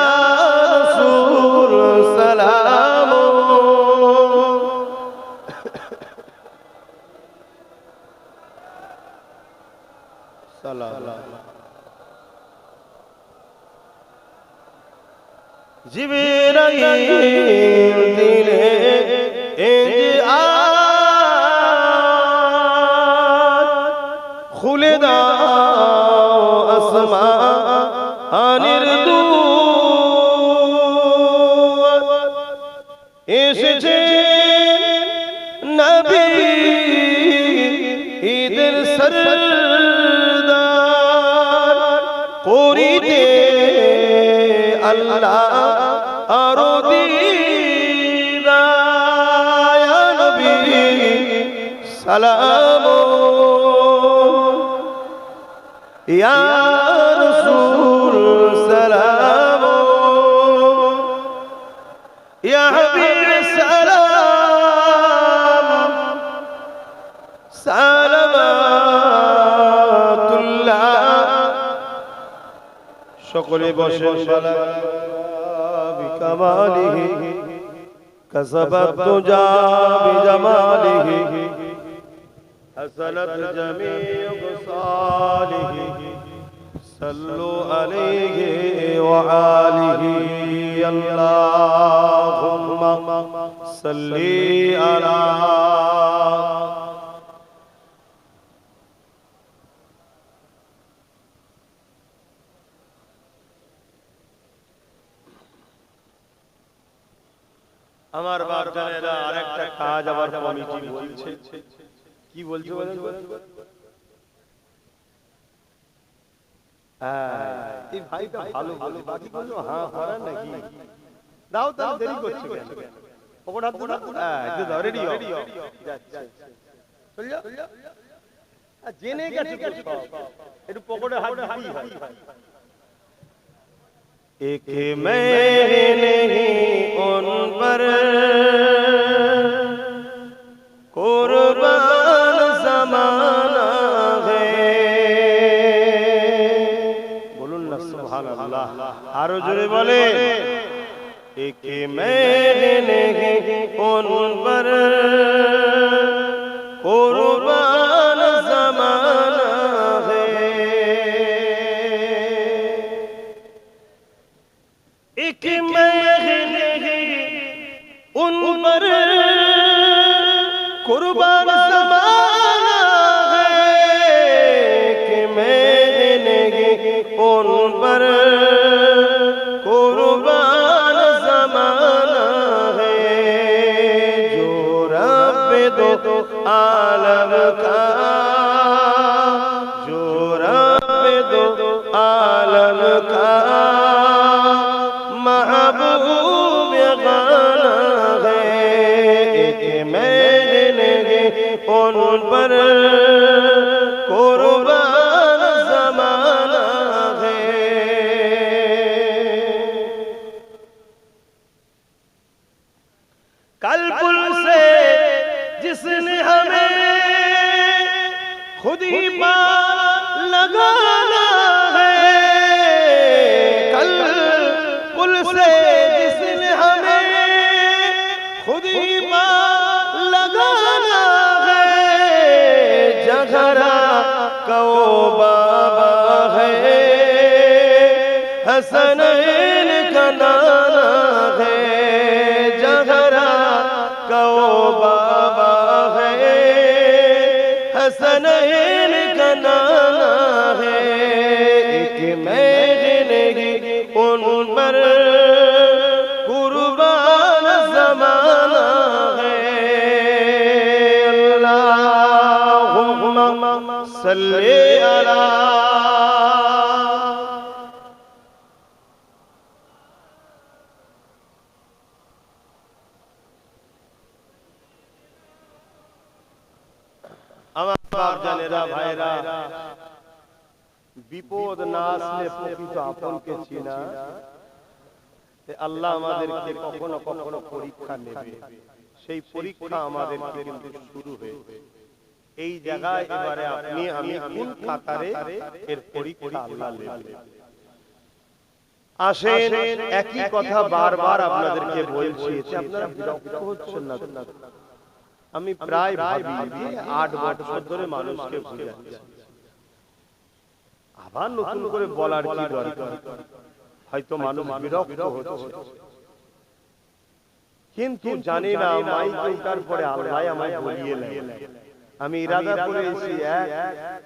রাসূল সালাম সালাম জিবরাইল দিলে খুলে দাও আসমানের দুয়ার এসেছে নবী ঈদের সরদার করিতে আল্লাহ আরো দিদার ইয়া নবী সালাম ইয়া রাসূল সালাম ইয়া হাবিব সালাম সালামাতুল্লাহ সকলে বসেন বালা বিকামালিহি কাসাবাত তুজা বিজামালিহি حسنت جميع خصاله صلوا عليه وآله اللهم صل على আমার বাপ জানেরা আরেকটা কাজ আবার কমিটি বলছে কি বলছো বলেন এই ভাইটা ভালো ভালো বাকি বলো হ্যাঁ করেন নাকি দাও দাও দেরি করছো কেন পকড় হাত দাও একটু দাও রেডি হও চল যাও জেনে গেছো একটু পকড়ে হাত দিই হয় एक मैं नहीं उन पर कुर्बान ज़माना है बोलूं ना सुभान अल्लाह आरो जोरे बोले एक मैं नहीं उन पर कुर्बान ज़माना है एक मैं उन पर कुर्बान ज़माना है कि मैंने उन पर कुर्बान ज़माना है जो रब दो आलम का जो रब दो आलम का महबूब गाना है एक मैंने उन पर कुर्बान ज़माना है कल पुल से जिसने हमें खुद ही पार लगाना है कल पुल से जिसने हमें खुद ही पार लगाना है जगरा को बाबा है हसनैन का नाना है जगरा को बाबा है हसनैन का नाना है एक मैंने उन पर कुर्बान ज़माना है अल्लाहुम्मा सल्ली अला আমার বাপ জানেরা ভাইরা বিপদ না আসলে প্রকৃত আপনকে চিনা আল্লাহ আমাদেরকে কখনো কখনো পরীক্ষা নেবে সেই পরীক্ষা আমাদেরকে কিন্তু শুরু হয়েছে এই জায়গায় এবারে আপনি আমি কোন কাতারে এর পরীক্ষা আল্লাহ নেবে আসেন একই কথা বারবার আপনাদেরকে বলছি, এতে আপনারা বিরক্ত হচ্ছেন না? আমি প্রায় ভাবি যে 8 বছর ধরে মানুষকে বুঝাচ্ছি, আবার নতুন করে বলার কি দরকার? হয়তো মানুষ বিরক্ত হচ্ছে, কিন্তু জানি না মাইক উঠার পরে আল্লাহ আমায় বলিয়ে নেয়। আমি ইরাদা করে এসেছি এক,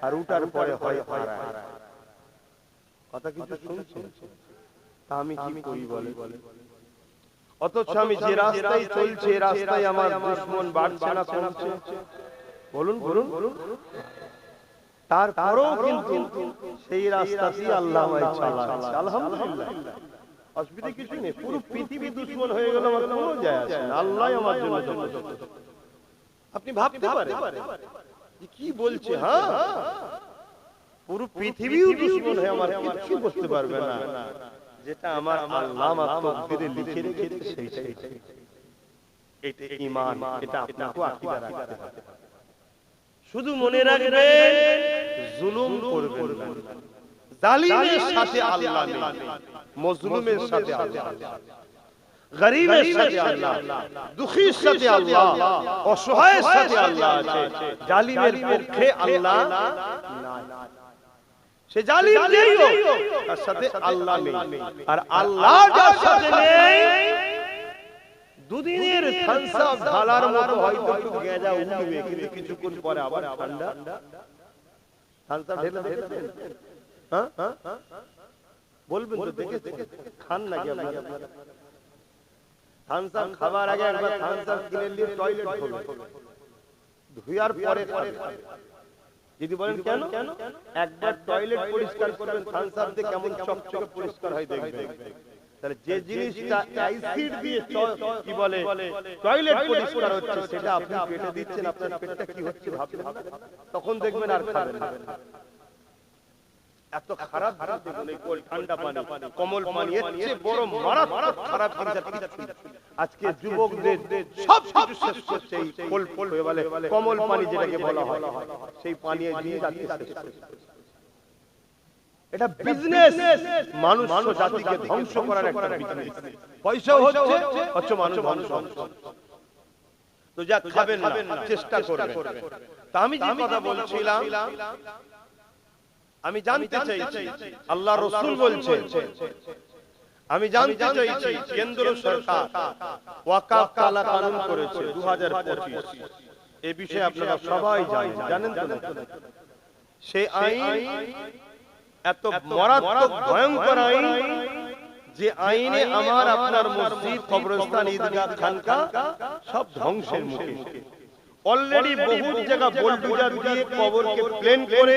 আর উঠার পরে হয় আরেক। কথা কিছু শুনছেন? তা আমি কি করি বলে? অথচ আমি যে রাস্তায় চলছি, এই রাস্তায় আমার দুশমন বাড়ছে না কমছে? বলুন বলুন। তারপরেও কিন্তু সেই রাস্তাতেই আল্লাহ আমায় চালাচ্ছে। আলহামদুলিল্লাহ, অসুবিধা কিছু নেই। পুরো পৃথিবী দুশমন হয়ে গেল, আমার কোনো যায় আসে না। আল্লাহ আমার জন্য যথেষ্ট। আপনি ভাবতে পারেন যে কি বলছে? হ্যাঁ, পুরো পৃথিবীও দুশমন হয়ে আমার কিছু করতে পারবে না। যেটা আমার আল্লাহ আমার তকদিরে লিখে রেখেছে সেইটাই। এটা ঈমান, এটা আপনাকে আকীদা রাখতে হবে। শুধু মনে রাখবেন, জুলুম করবেন না। জালিমের সাথে আল্লাহ নেই, মজলুমের সাথে আল্লাহ, গরীবের সাথে আল্লাহ, দুঃখীর সাথে আল্লাহ, অসহায়ের সাথে আল্লাহ আছে। জালিমের পক্ষে আল্লাহ নাই। সে জালিম যেই হোক, তার সাথে আল্লাহ নেই। আর আল্লাহ যার সাথে নেই, দুদিনের ঠান্ডা ঢালার মতো হয়তো একটু গেঁজা উঠবে, কিন্তু কিছুক্ষণ পরে আবার ঠান্ডা। ঠান্ডা ঢেলে দেখেছেন? হ্যাঁ, বলবেন তো, দেখে খান নাকি আপনারা? ঠান্ডা খাবার আগে একবার ঠান্ডা কিনে নিয়ে টয়লেট করবে, ধুয়ার পরে যদি বলেন কেন, একবার টয়লেট পরিষ্কার করবেন ঠান্ডা দিয়ে কেমন চকচকে পরিষ্কার হয় দেখবেন। তাহলে যে জিনিসটা অ্যাসিড দিয়ে কি বলে টয়লেট পরিষ্কার হচ্ছে, সেটা আপনি পেটে দিচ্ছেন, আপনার পেটটা কি হচ্ছে ভাবছেন না? তখন দেখবেন আর খাবেন না। এত খারাপ দেখুন এই ঠান্ডা পানি, কমল পানি, এর চেয়ে বড় মারাত্মক খারাপ জিনিস আজকে যুবকদের সব কিছু শেষ করছে এই কোল হয়ে বলে কমল পানি, যেটাকে বলা হয়, সেই পানি দিয়ে যাচ্ছে শেষ করছে। এটা বিজনেস, মানুষ জাতিকে ধ্বংস করার একটা বিজনেস। পয়সা হচ্ছে, হচ্ছে মানুষ ধ্বংস। তো যা খাবেন না, চেষ্টা করবেন। তা আমি যে কথা বলছিলাম, আমি জানতে চাইছি, আল্লাহ রাসূল বলছেন, আমি জানতে চাইছি কেন্দ্র সরকার ওয়াকফ কালা কানুন করেছে 2025, এই বিষয়ে আপনারা সবাই জানেন তো? সেই আইন এত মারাত্মক ভয়ঙ্কর আইন, যে আইনে আমার আপনার মসজিদ, কবরস্থান, ঈদগাহ, খানকা সব ধ্বংসের মুখে। অলরেডি বহু জায়গা বুলডোজার দিয়ে কবরকে প্লেন করে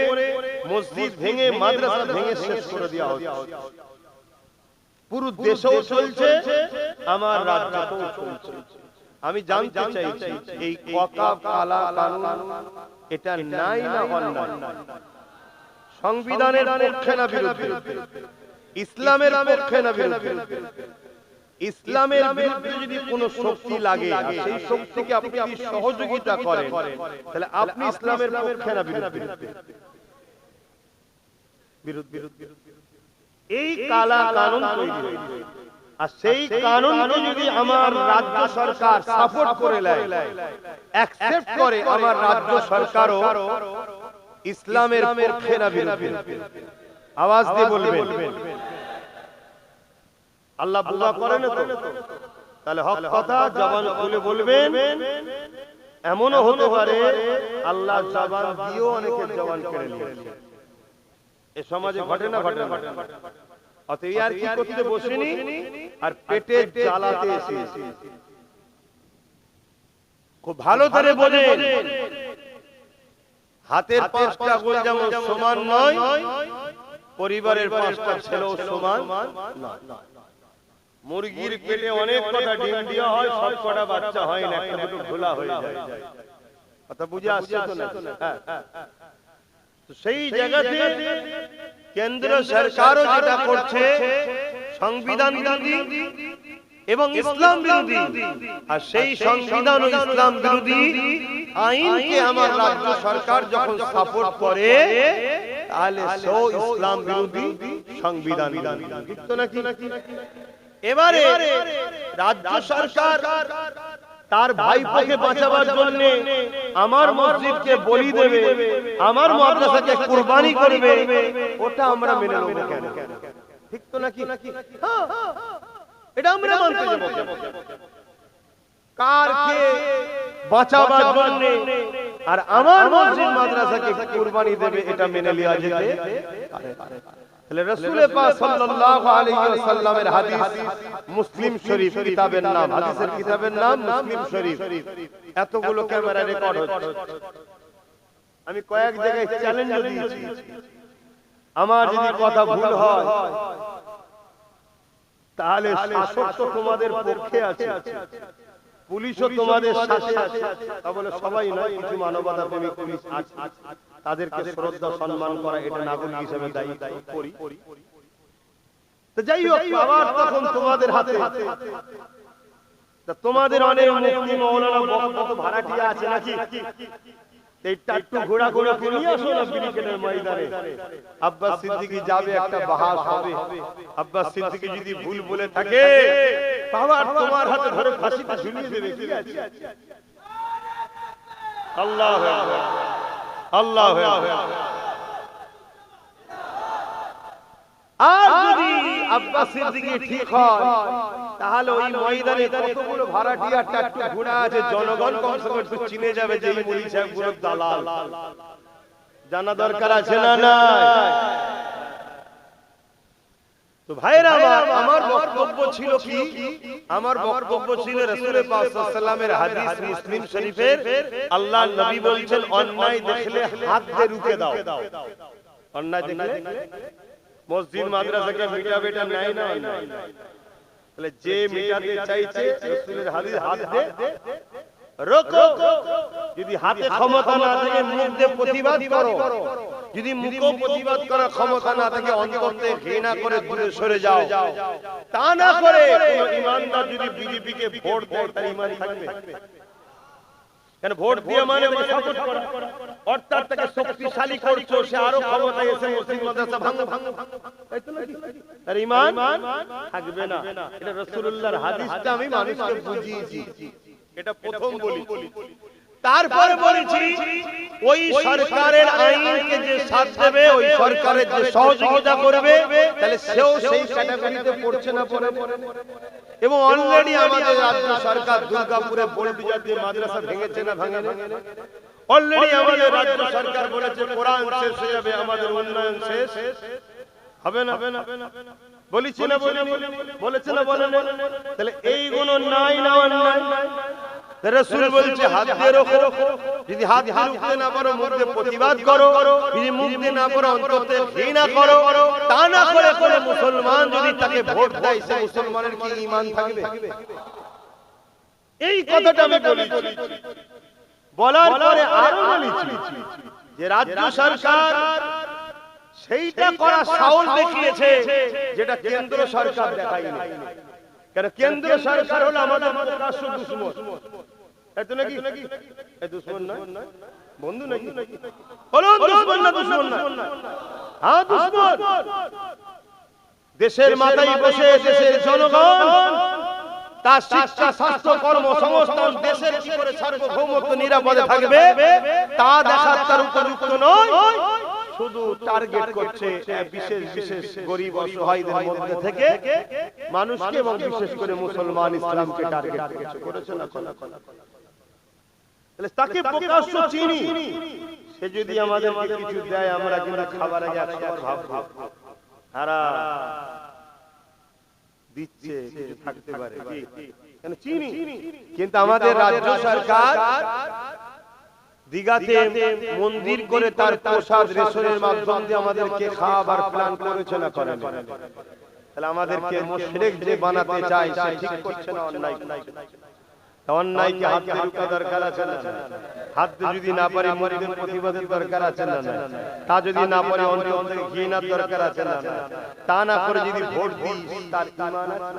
মসজিদ ভেঙে, মাদ্রাসা ভেঙে শেষ করে দেওয়া হচ্ছে। পুরো দেশেও চলছে, আমার রাজ্যেও চলছে। আমি জানতে চাইছি এই ওয়াকফ কালা কানুন এটা নাই না অন্যায়? সংবিধানের পক্ষে না বিরুদ্ধে? ইসলামের পক্ষে না বিরুদ্ধে? ইসলামের বিরুদ্ধে যদি কোনো শক্তি লাগে, সেই শক্তিকে আপনি যদি সহযোগিতা করেন, তাহলে আপনি ইসলামের পক্ষে না বিরুদ্ধে? বিরুদ্ধে। এই কালা কানুন তৈরি হয়েছে, আর সেই কানুনকে যদি আমার রাজ্য সরকার সাপোর্ট করে নেয়, অ্যাকসেপ্ট করে, আমার রাজ্য সরকারও ইসলামের পক্ষে না বিরুদ্ধে? আওয়াজ দিয়ে বলবেন। আল্লাহ বুঝা করেন তো? তাহলে হক কথা জবান খুলে বলবেন। এমনও হতে পারে আল্লাহ জবান দিয়েও অনেকের জবান কেড়ে নিয়েছে। এ সমাজে ঘটে না? ঘটে না? অতএব আর কি করতে বসেনি, আর পেটে জ্বালাতে এসেছি। খুব ভালো করে বোঝেন, হাতের 5টা আঙ্গুল যেমন সমান নয়, পরিবারের 5টা ছেলেও সমান নয়। মুরগির পেটে অনেক কটা ডিম দেওয়া হয়, সব কটা বাচ্চা হয় না, একটা দুটো খোলা হয়ে যায়। কথা বুঝে আসছে তো না? তো সেই জায়গাতে কেন্দ্র সরকারও যেটা করছে, সংবিধান বিরোধী এবং ইসলাম বিরোধী, আর সেই সংবিধান ও ইসলাম বিরোধী আইনকে আমার রাজ্য সরকার যখন সাপোর্ট করে, তাহলে সেও ইসলাম বিরোধী, সংবিধান বিরোধী, ঠিক তো নাকি? এবারে রাজ্য সরকার তার ভাইপোকে বাঁচাবার জন্য আমার মসজিদকে বলি দেবে, আমার মাদ্রাসাকে কুরবানি করবে, ওটা আমরা মেনে নেব কেন? ঠিক তো নাকি? এটা আমরা মানতে যাব। কারকে বাঁচাবার জন্য আর আমার মসজিদ মাদ্রাসাকে কুরবানি দেবে, এটা মেনে নেওয়া যেতে পারে। তাহলে রাসূল পাক সাল্লাল্লাহু আলাইহি ওয়াসাল্লামের হাদিস, মুসলিম শরীফ কিতাবের নাম, হাদিসের কিতাবের নাম মুসলিম শরীফ। এতগুলো ক্যামেরা রেকর্ড হচ্ছে, আমি কয়েক জায়গায় চ্যালেঞ্জ দিয়েছি, আমার যদি কথা ভুল হয় তাহলে শাসক তো তোমাদের পক্ষে আছে, পুলিশও তোমাদের সাথে আছে, তা বলে সবাই নয়, কিছু মানবতা প্রেমী পুলিশ আছে, তাদেরকে শ্রদ্ধা সম্মান করা, এটা নাগরিক হিসেবে দায়িত্ব করি। তো যাই হোক, আবার তখন তোমাদের হাতে। তোমাদের অনেক মুফতি মাওলানা বক্তা ভাড়াটিয়া আছে নাকি? এইটা একটু ঘোড়া ঘোড়া করে নিয়ে আসো না ব্রিগেডের ময়দানে। আব্বাস সিদ্দিকী যাবে, একটা বাহাস হবে। আব্বাস সিদ্দিকী যদি ভুল বলে থাকে, আবার তোমার হাতে ধরে ফাঁসিতে ঝুলিয়ে দেবে। কি আছে? আল্লাহু আকবার, আল্লাহু আকবার। আর যদি আব্বাস সিদ্দিকী ঠিক হয়, তাহলে ওই ময়দানে কতগুলো ভাড়াটিয়া ট্রাক্টর ঘোড়া আছে, জনগণ কমসে কম চিনে যাবে যে এই মৌলভী সাহেব গুলো দালাল। জানা দরকার আছে না? না। তো ভাইরা আমার বক্তব্য ছিল কি? আমার বক্তব্য ছিল রাসূল পাক সাল্লাল্লাহু আলাইহি ওয়াসাল্লামের হাদিস, মুসলিম শরীফের, আল্লাহর নবী বলেছেন, অন্যায় দেখলে হাত দিয়ে রুখে দাও। অন্যায় দেখলে মসজিদ মাদ্রাসাকে মিটাবেটা নাই না? তাহলে যে মিটাতে চাইছে রাসূলের হাদিস, হাত দিয়ে রোকো। যদি হাতে ক্ষমতা না থাকে মুখ দিয়ে প্রতিবাদ করো, যদি মুখে প্রতিবাদ করার ক্ষমতা না থাকে অন্তর থেকে ঘৃণা করে দূরে সরে যাও। তা না করে কোন ইমানদার যদি বিজেপিকে ভোট দেয়, তার ঈমান থাকবে? কেন ভোট দিয়ে মানে সাপোর্ট করা, অর্থাৎ তাকে শক্তিশালী করছো, সে আরো ক্ষমতায় এসে মুসলিম মাদ্রাসা ভাঙো, তাই তো নাকি? তার ঈমান থাকবে না। এটা রাসূলুল্লাহর হাদিসটা আমি মানুষকে বুঝিয়েছি, এটা প্রথম বলি। তারপর বলেছি, ওই সরকারের আইনকে যে সাথ দেবে, ওই সরকারের যে সহযোগিতা করবে, তাহলে সেও সেই ক্যাটাগরিতে পড়ছে না? পড়ে। এবং অলরেডি আমাদের রাজ্য সরকার দুর্গাপুরে বোলবিজার দিয়ে মাদ্রাসা ভেঙেছে না ভাঙেনি? অলরেডি আমাদের রাজ্য সরকার বলেছে কোরআন শেষ হয়ে যাবে, আমাদের উন্নয়ন শেষ হবে না। বলেছি না? বলেছে না? বলেন। তাহলে এইগুলো নাই না অন্যায়? রাসূল বলছে হাত দিয়ে রোখো। যদি হাত দিয়ে রুখতে না পারো, মুখ দিয়ে প্রতিবাদ করো। যদি মুখ দিয়ে না পারো, অন্তর থেকে ঘৃণা করো। তা না করে কোন মুসলমান যদি তাকে ভোট দেয়, সে মুসলমানের কি ঈমান থাকবে? এই কথাটা আমি বলেছি। বলার পরে আরো বলেছি যে রাজ্য সরকার সেইটা করা সাহস দেখিয়েছে যেটা কেন্দ্র সরকার দেখায়নি। কারণ কেন্দ্র সরকার হলো আমাদের প্রকাশ্য দুশমন। এত নাকি? এই দুশমন নয়, বন্ধু নাকি? হলো দুশমন না? দুশমন না? হ্যাঁ দুশমন। দেশের মাথায় বসে দেশের জনগণ তার শিক্ষা, স্বাস্থ্য, কর্মসংস্থান, দেশের কি করে সার্বভৌমত্ব নিরাপদে থাকবে তা দেখার তার উপযুক্ত নয়। শুধু টার্গেট করছে বিশেষ বিশেষ গরিব অসহায়দের মধ্যে থেকে মানুষকে, এবং বিশেষ করে মুসলমান ইসলামকে টার্গেট করেছে না? তাহলে তাকে প্রকাশ্য চিনি। সে যদি আমাদের কিছু দেয়, আমরা কিন্তু খাবার আগে একবার ভাববো তারা দিচ্ছে, কিছু থাকতে পারে, কেন চিনি। কিন্তু আমাদের রাজ্য সরকার দিঘাতে মন্দির করে তার প্রসাদ রেশনের মাধ্যম দিয়ে আমাদেরকে খাওয়াবার প্ল্যান করেছে না? করে। তাহলে আমাদেরকে মুশরিক যে বানাতে চায়, সে ঠিক করছে না? অন্যায়। অন্যায়কে হাত দিয়ে রুখা দরকার আছে না? হাত দিয়ে যদি না পারি মুরিদের প্রতিবাদের দরকার আছে না? তা যদি না পারি অন্তর থেকে ঘৃণার দরকার আছে না? তা না করে যদি ভোট দিই, তার ঈমান আছে?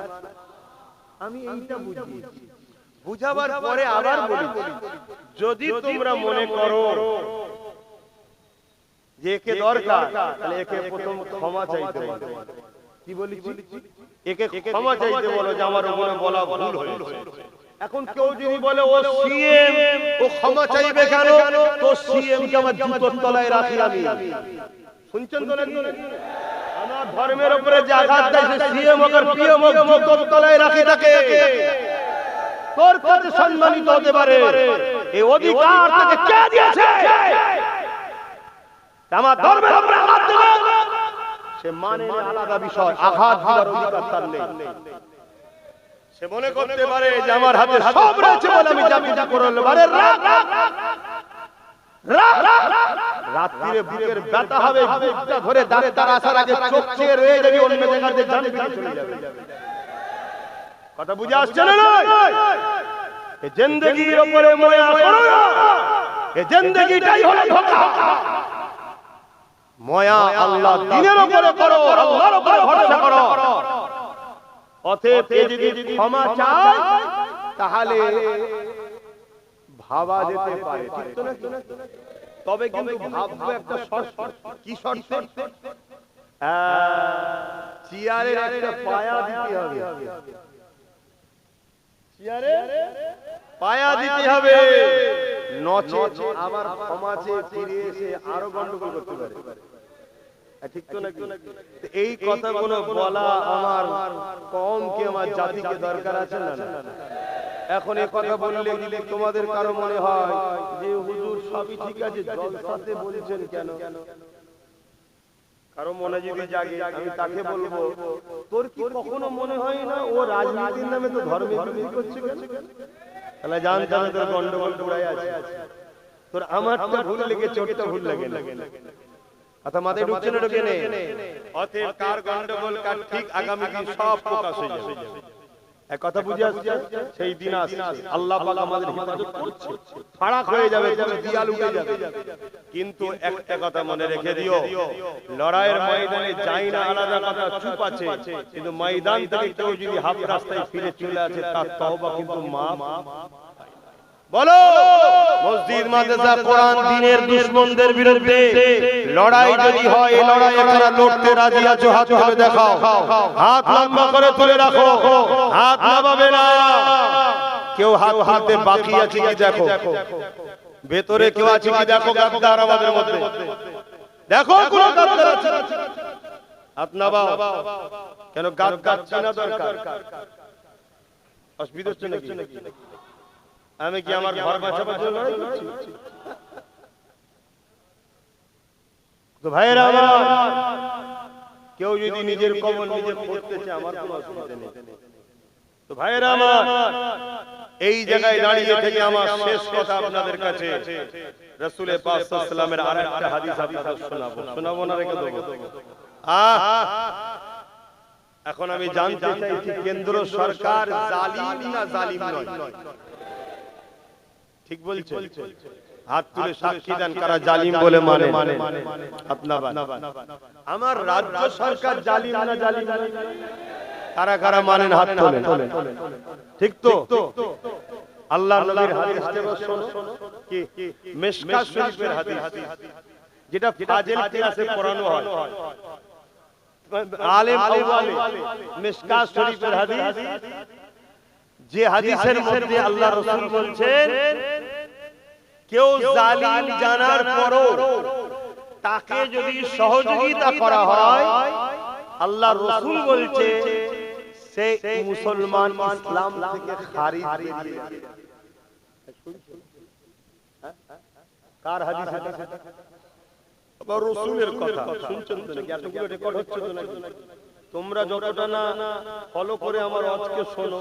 আমি এইটা বুঝিয়েছি। বুঝাবার পরে আবার বলি, যদি তোমরা মনে করো যে একে দরকার, তাহলে একে প্রথম ক্ষমা চাইতে বলো। কি বলেছি? একে ক্ষমা চাইতে বলো যে আমার উপরে বলা ভুল হয়েছে। এখন কেউ যদি বলে ও সিএম, ও ক্ষমা চাইবে কেন? তো সিএম কে আমার জুতোর তলায় রাখি আমি। শুনছেন তো নাকি? আমার ধর্মের উপরে যে আঘাত দেয় সে সিএম হোক আর পিএম হোক, জুতোর তলায় রাখি তাকে। তোর কাছে সম্মানিত হতে পারে, এই অধিকার তাকে কে দিয়েছে? আমার ধর্মের উপরে আঘাত দেবে, সে মানে আলাদা বিষয়, আঘাত দেওয়ার অধিকার তার নেই। সে মনে করতে পারে যে আমার হাতে সব রয়েছে বলে আমি যা কিছু করতে পারি। রাত্রিরে বুকের ব্যথা হবে, বুকটা ধরে ডাক্তার আসার আগে চোখ চেয়ে রয়ে যাবে, অন্য জায়গাতে জানে চলে যাবে। কথা বুঝে আসছে না? এই জিন্দেগির উপরে মায়া করো না, এই জিন্দেগিটাই হলো ধোঁকা। মায়া আল্লাহ দ্বীনের উপরে করো, আল্লাহর উপরে ভরসা করো। অতএব এ যদি ক্ষমা চায় তাহলে ভাবা যেতে পারে, ঠিক তো না? তবে কিন্তু ভাববো একটা শর্ত। কি শর্ত? চেয়ারের একটা পায়া দিতে হবে, চেয়ারে পায়া দিতে হবে, নচেত আবার ক্ষমা চেয়ে ফিরে এসে আরো গন্ডগোল করতে পারে, ঠিক তো নাকি? এই কথাগুলো বলা আমার কম কি আমার জাতিকে দরকার আছে না? এখন এই কথা বললে যদি তোমাদের কারো মনে হয় যে হুজুর সবই ঠিক আছে, জলসাতে বলছেন কেন? কারো মনে যদি জাগে, আমি তাকে বলবো, তোর কি কখনো মনে হয় না ও রাজনীতির নামে তো ধর্মে বিরোধী করছে কেন? তাহলে জানতে হবে তোর গন্ডগোল পুরাই আছে। তোর আমারটা ভুল লেগেছে, ওটা ভুল লাগে না। আচ্ছা, মাথায় ঢুকছে না? ঢুকে নেই। অতএব কার গন্ডগোল কার ঠিক আগামী দিন সব প্রকাশ হয়ে যাবে। এক কথা বুঝে আসছে? সেই দিন আসছে, আল্লাহ পাক আমাদের হেফাজত করছে, ফারাক হয়ে যাবে, পুরো দিয়াল উঠে যাবে। কিন্তু একটা কথা মনে রেখে দিও, লড়াইয়ের ময়দানে যাই না আলাদা কথা, চুপ আছে, কিন্তু ময়দান থেকে কেউ যদি হাফ রাস্তায় ফিরে চলে আসে তার তওবা কিন্তু মাফ। বলো, মসজিদ মাদ্রাসা কোরআন দ্বীনের দুশমনদের বিরুদ্ধে লড়াই যদি হয়, এই লড়াইয়ে কারা লড়তে রাজি আছো? হাত তুলে দেখাও, হাত লম্বা করে তুলে রাখো, হাত নামাবে না। কেউ হাত হাতে বাকি আছে কি দেখো, ভেতরে কেউ আছে কি দেখো। গাদ্দার আমাদের মধ্যে দেখো, কোন গাদ্দার আছে? হাত নামাও। কেন গাদ্দার চেনা দরকার? অসুবিধা হচ্ছে নাকি? আমি কি আমার ঘর বাঁচাবার জন্য লড়াই করছি? তো ভাইরা আমার, কেউ যদি নিজের কবর নিজে করতে চায় আমার কোনো অসুবিধা নেই। তো ভাইরা আমার, এই জায়গায় দাঁড়িয়ে থেকে আমার শেষ কথা আপনাদের কাছে রাসূল পাক সাল্লাল্লাহু আলাইহি ওয়াসাল্লামের আরেকটা হাদিস আপনাদের শোনাবো না রেখে দেব। এখন আমি জানতে চাইছি, কেন্দ্র সরকার জালিম না জালিম নয়? ঠিক বলছে? হাত তুলে সাক্ষী দেন কারা জালিম বলে মানে। আমার রাজ্য সরকার জালিম না জালিম? কারা কারা মানেন হাত তোলেন। ঠিক তো? আল্লাহর নবীর হাদিস শোনো, কি মিশকাত শরীফের হাদিস, যেটা ফাজিল ক্লাসে পড়ানো হয়, আলেম আউয়ালে মিশকাত শরীফের হাদিস, যে হাদিসের মধ্যে আল্লাহ রাসূল বলছেন, কেউ জালিম জানার পরও তাকে যদি সহযোগিতা করা হয়, আল্লাহ রাসূল বলছে সে মুসলমান, ইসলাম থেকে খারিজ হয়ে যাবে। কার হাদিস এটা? আবার রাসূলের কথা। শুনছেন তো নাকি? এতগুলো রেকর্ড হচ্ছে তো নাকি? তোমরা যতটা না ফলো করে আমার আজকে শোনো,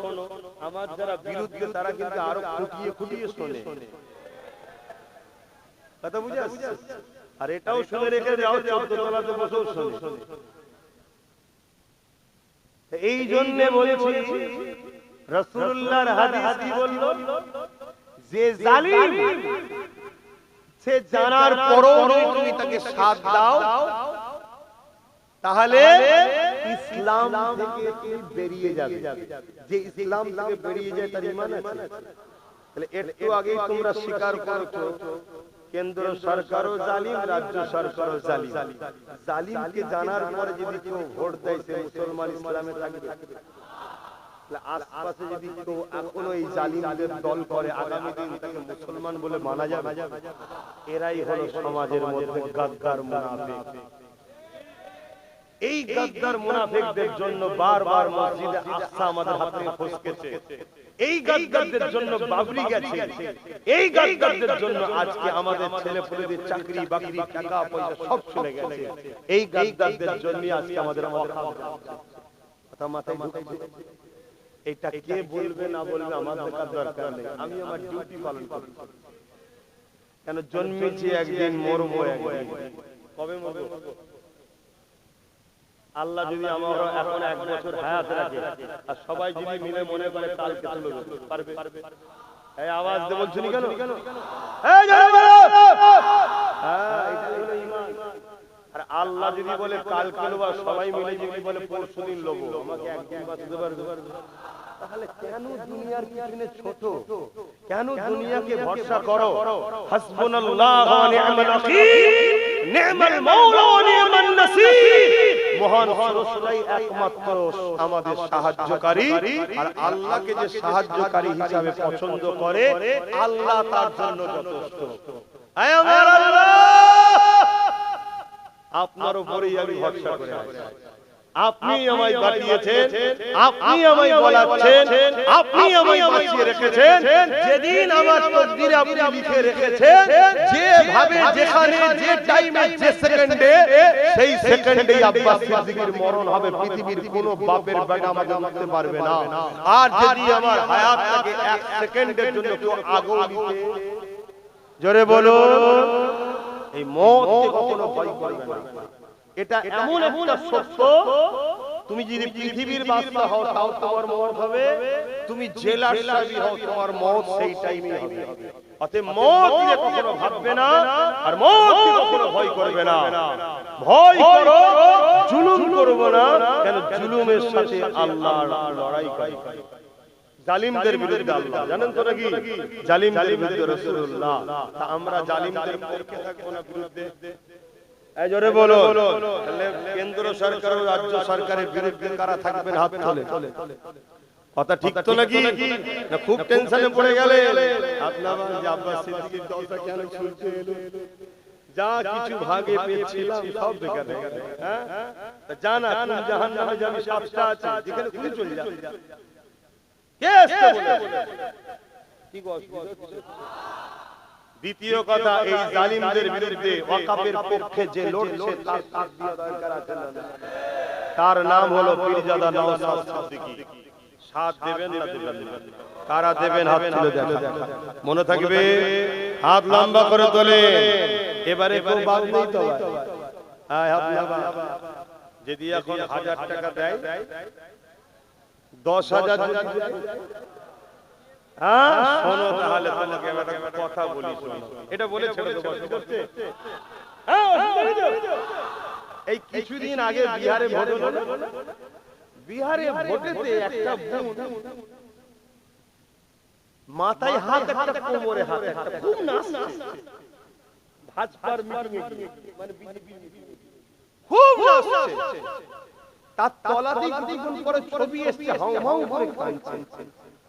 আমার যারা বিরুদ্ধে তারা কিন্তু আরো খুঁটিয়ে খুঁটিয়ে শোনে। কথা বুঝে আসছে? আর এটাও শুনে রেখে যাও, 14 তলাতে বসেও শোনে। এই জন্য বলছি, রাসূলুল্লাহর হাদিস কি বলল? যে জালিম সে জানার পরও তুমি তাকে সাথ দাও, তাহলে ইসলাম থেকে তুমি বেরিয়ে যাবে। যে ইসলাম থেকে বেরিয়ে যায় তার ঈমান আছে। তাহলে একটু আগেই তোমরা স্বীকার করছো কেন্দ্র সরকারও জালিম, রাজ্য সরকারও জালিম। জালিমকে জানার পরে যদি কেউ ভোট দেয় সে মুসলমান ইসলামে থাকবে। আশপাশে যদি কেউ এখনো এই জালিমদের দল করে আগামী দিন তাকে মুসলমান বলে মানা যাবে? এরাই হলো সমাজের মধ্যে গাদ্দার মুনাফিক। এই গাদ্দার মুনাফিকদের জন্য বারবার মসজিদে আকসা আমাদের হাত থেকে ফসকেছে। এই গাদ্দারদের জন্য বাবরি গেছে। এই গাদ্দারদের জন্য আজকে আমাদের ছেলেপুলেদের চাকরি বাকরি টাকা পয়সা সব চলে গেছে। এই গাদ্দারদের জন্য আজকে আমাদের কথা মাথায় ঢুকছে। এটা কে বলবে না বলবে আমার দেখার দরকার নেই। আমি আমার ডিউটি পালন করব। কেন জন্মেছি একদিন, মরবো একদিন। কবে মরবো? আল্লাহ যদি আমার এখন 1 বছর হায়াত রাখে আর সবাই যদি মিলে মনে করে কালকে চলে যাবে, পারবে? এই আওয়াজ দিয়ে বলছনি কেন? এই জোরে বলো। হ্যাঁ, এটা হলো ঈমান। আর আল্লাহ যদি বলে কালকে লোবা, সবাই মিলে যদি বলে পরশুদিন লোবো, আমাকে একদিন বাঁচতে পারবে? তাহলে কেন দুনিয়ার পিছনে ছোট? কেন দুনিয়াকে ভরসা করো? হাসবুনাল্লাহু ওয়া নি'মাল ওয়াকিল, নি'মাল মাওলা ওয়া নি'মান নাসীর। মহান রাসূলই একমাত্র আমাদের সাহায্যকারী। আর আল্লাহকে যে সাহায্যকারী হিসাবে পছন্দ করে, আল্লাহ তার জন্য যথেষ্ট। আয় আমার আল্লাহ, আপনার উপরেই আমি ভরসা করে আছি। আপনি আমায় বাঁচিয়েছেন, আপনি আমায় বলাচ্ছেন, আপনি আমায় বাঁচিয়ে রেখেছেন। যেদিন আমার তকদিরে আপনি লিখে রেখেছেন, যেভাবে যেখানে যে টাইমে যে সেকেন্ডে, সেই সেকেন্ডেই আব্বাস সিদ্দিকীর মরণ হবে। পৃথিবীর কোনো বাপের বেটা আমাকে মারতে পারবে না। আর যদি আমার হায়াতটাকে 1 সেকেন্ডের জন্য কেউ আগেও দিতে, জোরে বলো, এই মওতকে কখনো ভয় করবে না। এটা এমন একটা সত্য, তুমি যদি পৃথিবীর বাদশা হও তাও তোমার মওত হবে, তুমি জেলার সাহেব হও তোমার মওত সেই টাইমে হবে। অতএব মওত নিয়ে কখনো ভাববে না, আর মওতকে কখনো ভয় করবে না। ভয় করো, জুলুম করবে না। কেন জুলুমের সাথে আল্লাহ লড়াই করে। জালিমদের বিরুদ্ধে আল্লাহ, জানেন তো নাকি? জালিমদের বিরুদ্ধে রাসূলুল্লাহ। তা আমরা জালিমদের পক্ষে থাকবো না বিরুদ্ধে? এই জোরে বলো। তাহলে কেন্দ্র সরকার ও রাজ্য সরকারের বিরুদ্ধে কারা থাকবেন? হাত তোলে। কথা ঠিক তো নাকি? না খুব টেনশনে পড়ে গেলে আপনারা যে আব্বাস সিদ্দিকীর দলটা কেন ছুটতে এলো? যা কিছু ভাগে পেয়েছিলাম সব বেকার হয়ে গেল। হ্যাঁ, তা জানা কোন জাহান্নামে যাবে সাতটা আছে, যেখানে খুলে চলে যা। কে আসতে বলে? কি দ্বিতীয় কথা, এই জালিমদের বিরুদ্ধে ওয়াকাফের পক্ষে যে লড়ছে তার তাকদীর দরকার আছে না? তার নাম হলো পীরজাদা নওশাদ সিদ্দিকী। সাথ দেবেন না দেবেন না? কারা দেবেন হাত তুলে দেখা, মনে থাকবে। হাত লম্বা করে তোলে। এবারে কেউ বাদ নেই তো ভাই? হ্যাঁ, হাত লম্বা। যদি এখন 1000 টাকা দেয়, 10,000 হ্যাঁ শোনো, তাহলে তোমাকে একটা কথা বলি, শোনো। এটা বলে ছেড়ে দেবো করতে। এই কিছুদিন আগে বিহারে ভোট হলো। বিহারে ভোটেতে একটা বোন মাথায় হাত, একটা কোমরে হাত, একটা খুব নাচছে ভাজপার মিটিং এ, মানে বিজেপি খুব নাচছে। তার তলাতে কিছুক্ষণ পরে ছবি এসছে, হাউ হাউ করে কাঁদছে।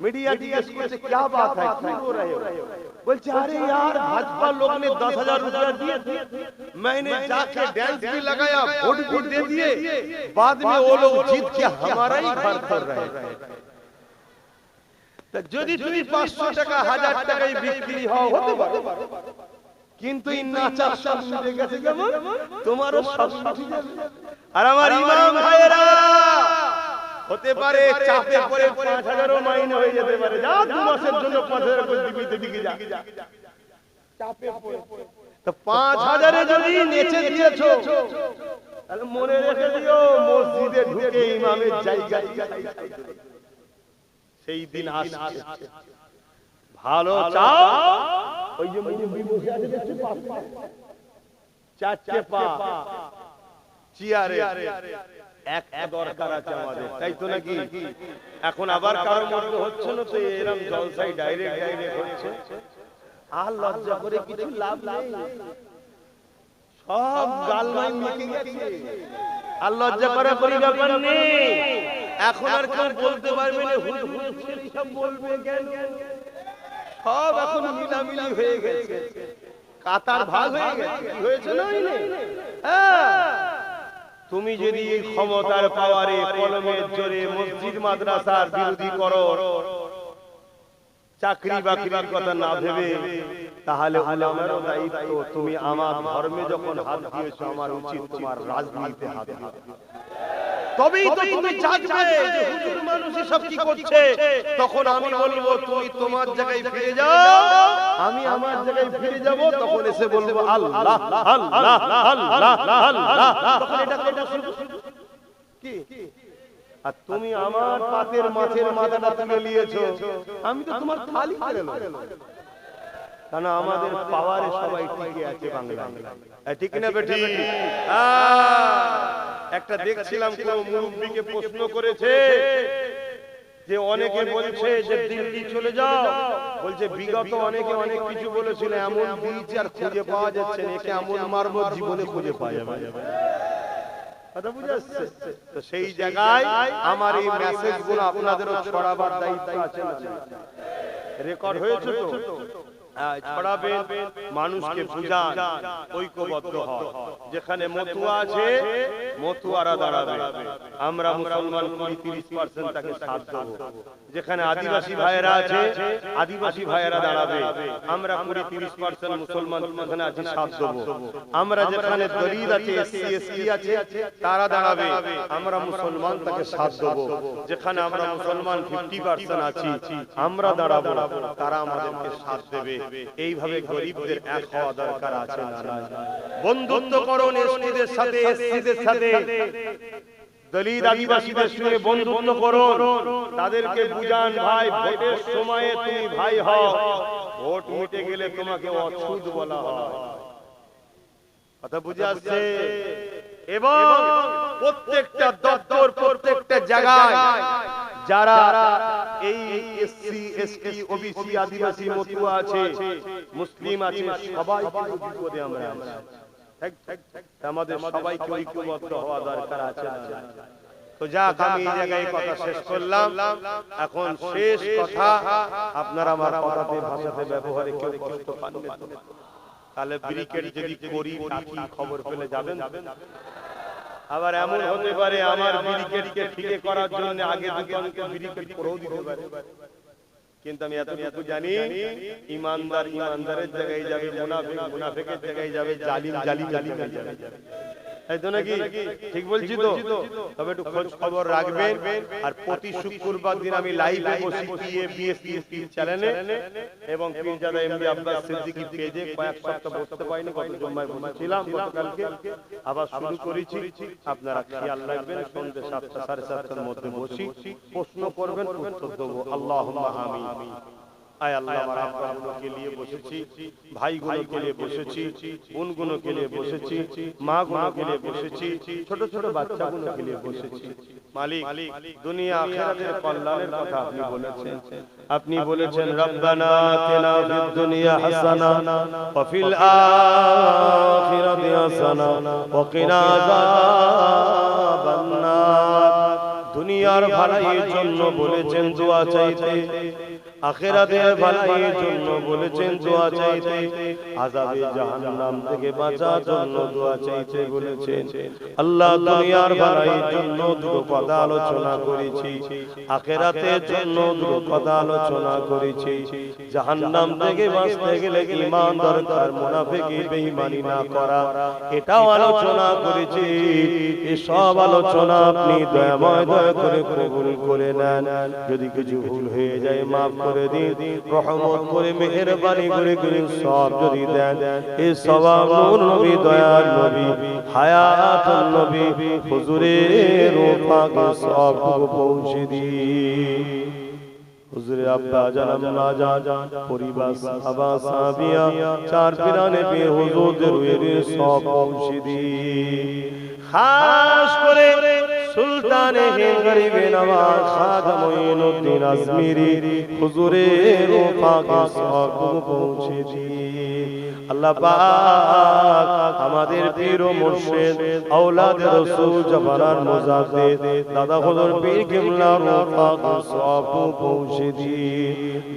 मीडिया जिज्ञेस करते क्या बात है, क्यों रो रहे हो? बोलते अरे यार भाजपा लोग ने 10,000 रुपया दिए, मैंने जाके डांस भी लगाया, वोट भी दे दिए, बाद में वो लोग जीत के हमारा ही घर कर रहे हैं। तो যদি তুমি 500 টাকা 1000 টাকায় বিক্রি হও হতে পারে, কিন্তু এই নাচার সব মিলে গেছে কেমন? তোমারও সব ঠিক আছে। আর আমার ইমাম ভাইরা হতে পারে চাপে পড়ে 5,000ও মাইনে হয়ে যেতে পারে। যা 2 মাসের জন্য 5,000 করে দিবি যা, চাপে পড়ে। তো 5,000 এ যদি নেচে দিয়েছো, তাহলে মনে রেখে দিও মসজিদে ঢুকে ইমামের জায়গায় সেই দিন আসছে। ভালো চাও, ওই যে মুরব্বি বসে আছে দেখছো, 4টে পা চেয়ারে, একটা দরকার আছে আমাদের, তাই তো নাকি? এখন আবার কারোর মধ্যে হচ্ছে না তো এরকম জলসাই ডাইরেক্ট হচ্ছে। আর লজ্জা করে কিছু লাভ নেই, সব গালমাল মেখে গেছে। আর লজ্জা করে কোনো ব্যাপার নেই। এখন আর কেউ বলতে পারবে না হুজুর সব বলবে কেন, সব এখন মিলামিলি হয়ে গেছে, কাতার ভাগ হয়ে গেছে। কি হয়েছে না? তুমি যদি এই ক্ষমতার পাওয়ারে কলমের জোরে মসজিদ মাদ্রাসার বিরোধী করো, চাকরি বাকরির কথা না ভেবে, তাহলে উলামারও দায়িত্ব, তুমি আমার ধর্মে যখন হাত দিয়েছো আমার উচিত তোমার রাজনীতিতে হাত দেওয়া। তবেই তো তুমি জানবে যে হুজুর মানুষই সব কি করছে। তখন আমি বলবো তুমি তোমার জায়গায় ফিরে যাও, আমি আমার জায়গায় ফিরে যাব। তখন এসে বলবো আল্লাহ আল্লাহ আল্লাহ আল্লাহ। তখন এটা কি? আর তুমি আমার পাতের মাছের মাথাটা তুলে নিয়েছো, আমি তো তোমার থালি কেড়ে নেব। কারণ আমাদের পাওয়ারে সবাই টিকে আছে বাংলায়, ঠিক না বেটি? একটা দেখছিলাম কোন মুরব্বিকে প্রশ্ন করেছে যে অনেকে বলছে যে দিল্লি চলে যাও, বলছে বিগত অনেকে অনেক কিছু বলেছিল, এমন বীজ আর খুঁজে পাওয়া যাচ্ছে না, একে এমন মারব জীবনে খুঁজে পাওয়া যাবে। কথা বুঝে আসছে? তো সেই জায়গায় আমার এই মেসেজগুলো আপনাদেরও ছড়াবার দায়িত্ব আছে না? রেকর্ড হয়েছে তো? ছড়াবেন, মানুষকে বুঝান, ঐক্যবদ্ধ হন। যেখানে মতুয়া আছে মতুয়ারা দাঁড়াবে, আমরা মুসলমান 30% তাকে সাথ দেব। যেখানে আদিবাসী ভাইয়েরা আছে আদিবাসী ভাইয়েরা দাঁড়াবে, আমরা 30% মুসলমান যেখানে আছে সাথ দেব। আমরা যেখানে দলিত আছে এসসি এসটি আছে তারা দাঁড়াবে, আমরা মুসলমান তাকে সাথ দেব। যেখানে আমরা মুসলমান 50% আছি আমরা দাঁড়াবো, তারা আমাদেরকে সাথ দেবে। এইভাবে গরিবদের এক হওয়া দরকার আছে না? বন্ধুত্ব করুন এসটিদের সাথে, এসসিদের সাথে, দলিত আদিবাসীদের সঙ্গে বন্ধুত্ব করুন। তাদেরকে বুঝান ভাই ভোটের সময়ে তুমি ভাই হও, ভোট মিটে গেলে তোমাকে অছুত বলা হয়। কথা বুঝে আসছে? এবং প্রত্যেকটা দপ্তর প্রত্যেকটা জায়গায় যারা এই এসসি এসটি ওবিসি আদিবাসী মতুয়া আছে মুসলিম আছে সবাইকে বিপদে আমরা আছি। আমাদের সবাইকে ঐক্যবদ্ধ হওয়া দরকার আছে না? তো যাক, আমি এই জায়গায় কথা শেষ করলাম। এখন শেষ কথা, আপনারা আমার কথাতে ভাষাতে ব্যবহারে কেউ কষ্ট পান না? তাহলে ব্রিকেট যদি করি কি খবর পেলে যাবেন? আবার এমন হতে পারে আমার ব্রিকেটকে ফিকে করার জন্য আগে দুজনকে ব্রিকেট করেও দিতে পারে। কিন্তু আমি এতটুকু জানি, ইমানদার ইমানদারের জায়গায় যাবে, মুনাফিক মুনাফিকের জায়গায় যাবে, জালিম জালিম জালিমের জায়গায় যাবে। তাই তো নাকি? ঠিক বলছি তো? তবে একটু খোঁজ খবর রাখবেন। আর প্রতি শুক্রবার দিন আমি লাইভে বসি বিএসপি চ্যানেলে এবং পীরজাদা এমডি আব্বাস সিদ্দিকী পেজে। কয়েক সপ্তাহ বসতে পারিনি, গত জুম্মায় বসেছিলাম, গতকালকে আবার শুরু করেছি। আপনারা খেয়াল রাখবেন, সন্ধ্যে 7টা 7:30টার মধ্যে বসি, প্রশ্ন করবেন, উত্তর দেবো। আল্লাহুম্মা আমিন। আয় আল্লাহ, আমার আপনাগুলোকে নিয়ে বসেছি, ভাইগুলোকে নিয়ে বসেছি, বোনগুলোকে নিয়ে বসেছি, মাগুলোকে নিয়ে বসেছি, ছোট ছোট বাচ্চাগুলোকে নিয়ে বসেছি। মালিক, দুনিয়া আখিরাতের কল্যাণের কথা আপনি বলেছেন। আপনি বলেছেন রব্বানা আতিনা ফিদ দুনিয়া হাসানা ওয়া ফিল আখিরাতি হাসানা ওয়া কিনা আযাবান নার। দুনিয়ার ভালোর জন্য বলেছেন দোয়া চাইতে, আখিরাতের ভালোর জন্য বলেছেন দোয়া চাইতে, আযাবে জাহান্নাম থেকে বাঁচার জন্য দোয়া চাইতে বলেছেন। আল্লাহ, দুনিয়ার ভালোর জন্য দুটো কথা আলোচনা করেছি, আখিরাতের জন্য দুটো কথা আলোচনা করেছি। জাহান্নাম থেকে বাঁচতে গেলে ঈমান দরকার, মুনাফিকি বেঈমানি না করা, এটাও আলোচনা করেছি। এই সব আলোচনা আপনি দয়াময় দয়া করে কবুল করে নেন। যদি কিছু ভুল হয়ে যায় মাফ করে দিন, রহমত করে মেহেরবানি করে সব যদি দেন, এই সওয়াব নূর নবী দয়ার নবী হায়াতুন নবী হুজুরের পাকে সবটুকু পৌঁছে দিন। হুজুরে আব্বা জান আম্মা জান পরিবার সাহাবা সাহাবিয়া চার পিরানে পে হুজুরদের রুহের সব পৌঁছে দিন। খাস করে সুলতানে হিন্দ গরিবে নওয়াজ খাজা মঈনুদ্দিন আজমিরি হুজুরের পাকে সওয়াব পৌঁছে দিয়ে আল্লাহ পাক আমাদের পীর ও মুর্শিদ আওলাদ রাসূল জাবারান মুজাদ্দিদ দাদা হুজুর পীর কিবলার পাকে সওয়াব পৌঁছে দিয়ে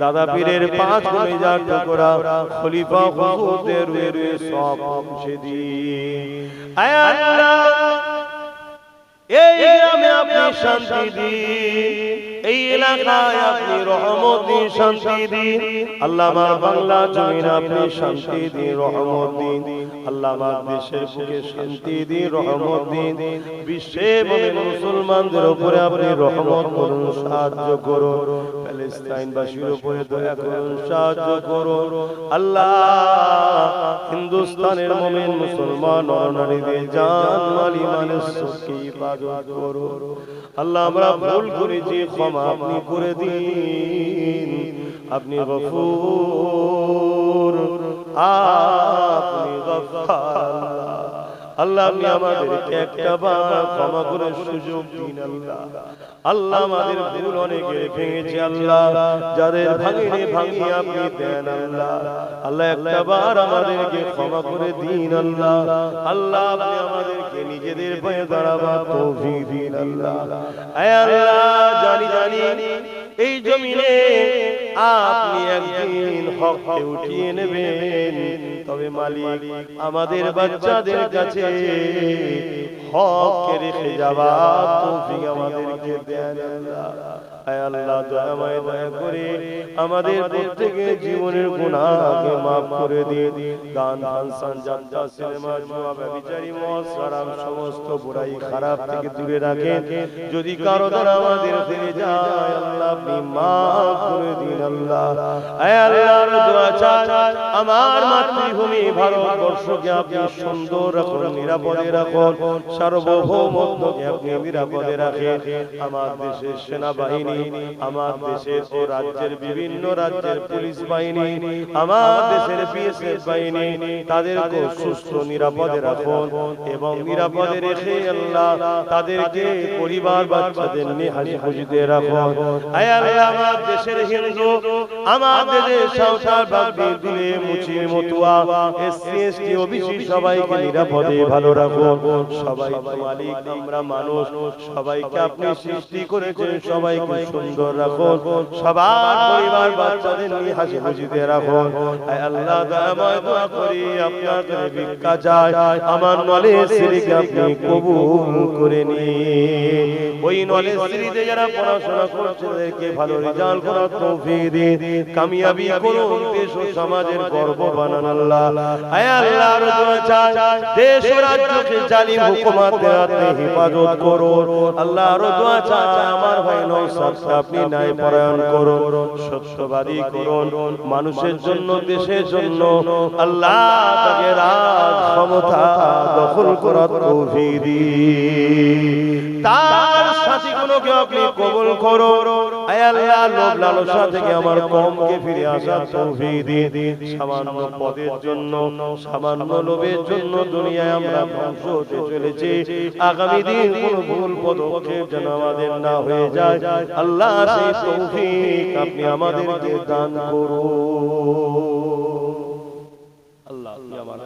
দাদা পীরের পাঁচ গুণেজার টুকরা খলিফা হুজুরদের রুয়ে সওয়াব পৌঁছে দিয়ে আয় আল্লাহ এই গ্রামে আপনি শান্তি দিন, এই এলাকায় আপনি রহমত দিন, শান্তি দিন। আল্লাহ আমার বাংলা জমিনে আপনি শান্তি দিন, রহমত দিন। আল্লাহ আমার দেশের বুকে শান্তি দিন, রহমত দিন। বিশ্বে মুমিন মুসলমানদের উপরে আপনি রহমত করুন, সাহায্য করুন। প্যালেস্টাইনবাসীর উপরে দয়া করুন, সাহায্য করুন। আল্লাহ হিন্দুস্তানের মুমিন মুসলমান নরনারীদের জান মাল ইমানের সত্যি ইবাদত করুন। আল্লাহ আমরা ভুল করেছি, ক্ষমা আপনি করে দিন। আপনি গফুর, আপনি গফফার। আল্লাহ আপনি আমাদেরকে একটা বার ক্ষমা করে সুযোগ দিন। আল্লাহ আল্লাহ আমাদের ভুল অনেকে ভেঙেছে, আল্লাহ যাদের ভাঙিনি ভাঙিয়ে আপনি দেন। আল্লাহ আল্লাহ একটা বার আমাদেরকে ক্ষমা করে দিন। আল্লাহ আল্লাহ আপনি আমাদেরকে নিজেদের পায়ে দাঁড়াবার তৌফিক দিন। আল্লাহ আয় আল্লাহ জানি জানি এই জমিনে আপনি একদিন হককে উঠিয়ে নেবেন, তবে মালিক আমাদের বাচ্চাদের কাছে হককে রেখে যাবার তৌফিক আমাদেরকে দেন। আয় আল্লাহ দয়াময় দয়া করে আমাদের প্রত্যেকের জীবনের গুনাহকে মাফ করে দিন। গান ফাংশন যাত্রা সিনেমা জুয়া ব্যভিচারী মদ শরাব সমস্ত বুরাই খারাপ থেকে দূরে রাখেন। যদি কারো দ্বারা আমাদের ফিরে যায় আল্লাহ আপনি মাফ করে দিন। আল্লাহ আয় আল্লাহর দোয়া চাই আমার মাতৃভূমি ভারতবর্ষকে আপনি সুন্দর রাখুন, নিরাপদে রাখুন, সার্বভৌমত্বকে আপনি নিরাপদে রাখেন। আমার দেশের সেনাবাহিনী, আমার দেশের ও রাজ্যের বিভিন্ন রাজ্যের পুলিশ বাহিনী, আমার দেশের বিএসএফ বাহিনী, তাদেরকে সুস্থ নিরাপদে রাখুন এবং নিরাপদে রেখে আল্লাহ তাদেরকে পরিবার বাচ্চাদের নিয়ে হাসি খুশিতে রাখুন। আয় আল্লাহ আমার দেশের হিন্দু, আমার দেশের সাঁওতাল বাগদি দিলে মুচি মতুয়া এসসি এসটি ওবিসি সবাইকে নিরাপদে ভালো রাখুন। সবাই মালিক, আমরা মানুষ, সবাইকে আপনি সৃষ্টি করেছেন, সবাইকে সুন্দর রাখুন, সবার পরিবার বাচ্চাদের নিয়ে হাসি খুশিতে রাখুন। আয় আল্লাহ দয়াময় দোয়া করি আপনার কাছে ভিক্ষা চাই, আমার নলেজ সিরিকে আপনি কবুল করে নিন। ওই নলেজ সিরিতে যারা পড়াশোনা করছে তাদেরকে ভালো রেজাল্ট করার তৌফিক দিন, কামিয়াবি করুন, দেশ ও সমাজের গর্ব বানান। আল্লাহ আয় আল্লাহর দোয়া চাই দেশ ও রাজ্যকে জালিম হুকুমতের হাতে হেফাজত করুন। আল্লাহর দোয়া চাই আমার ভাই নওশাদ আপনি ন্যায় পরায়ণ করুন, সত্যবাদী করুন, মানুষের জন্য দেশের জন্য আল্লাহ তাকে রাজ ক্ষমতা দখল করার তৌফিক দিন। তার সাথীগুলোকে আপনি কবুল করুন। আয় আল্লাহ লোভ লালসা থেকে আমার কওমকে ফিরে আসার তৌফিক দিন। সামান্য পদের জন্য, সামান্য লোভের জন্য দুনিয়ায় আমরা ধ্বংস হতে চলেছি। আগামী দিন কোন ভুল পদক্ষেপ যেন আমাদের না হয়ে যায় আল্লাহ সেই তৌফিক আপনি আমাদেরকে দান করুন। আল্লাহ আপনি আমার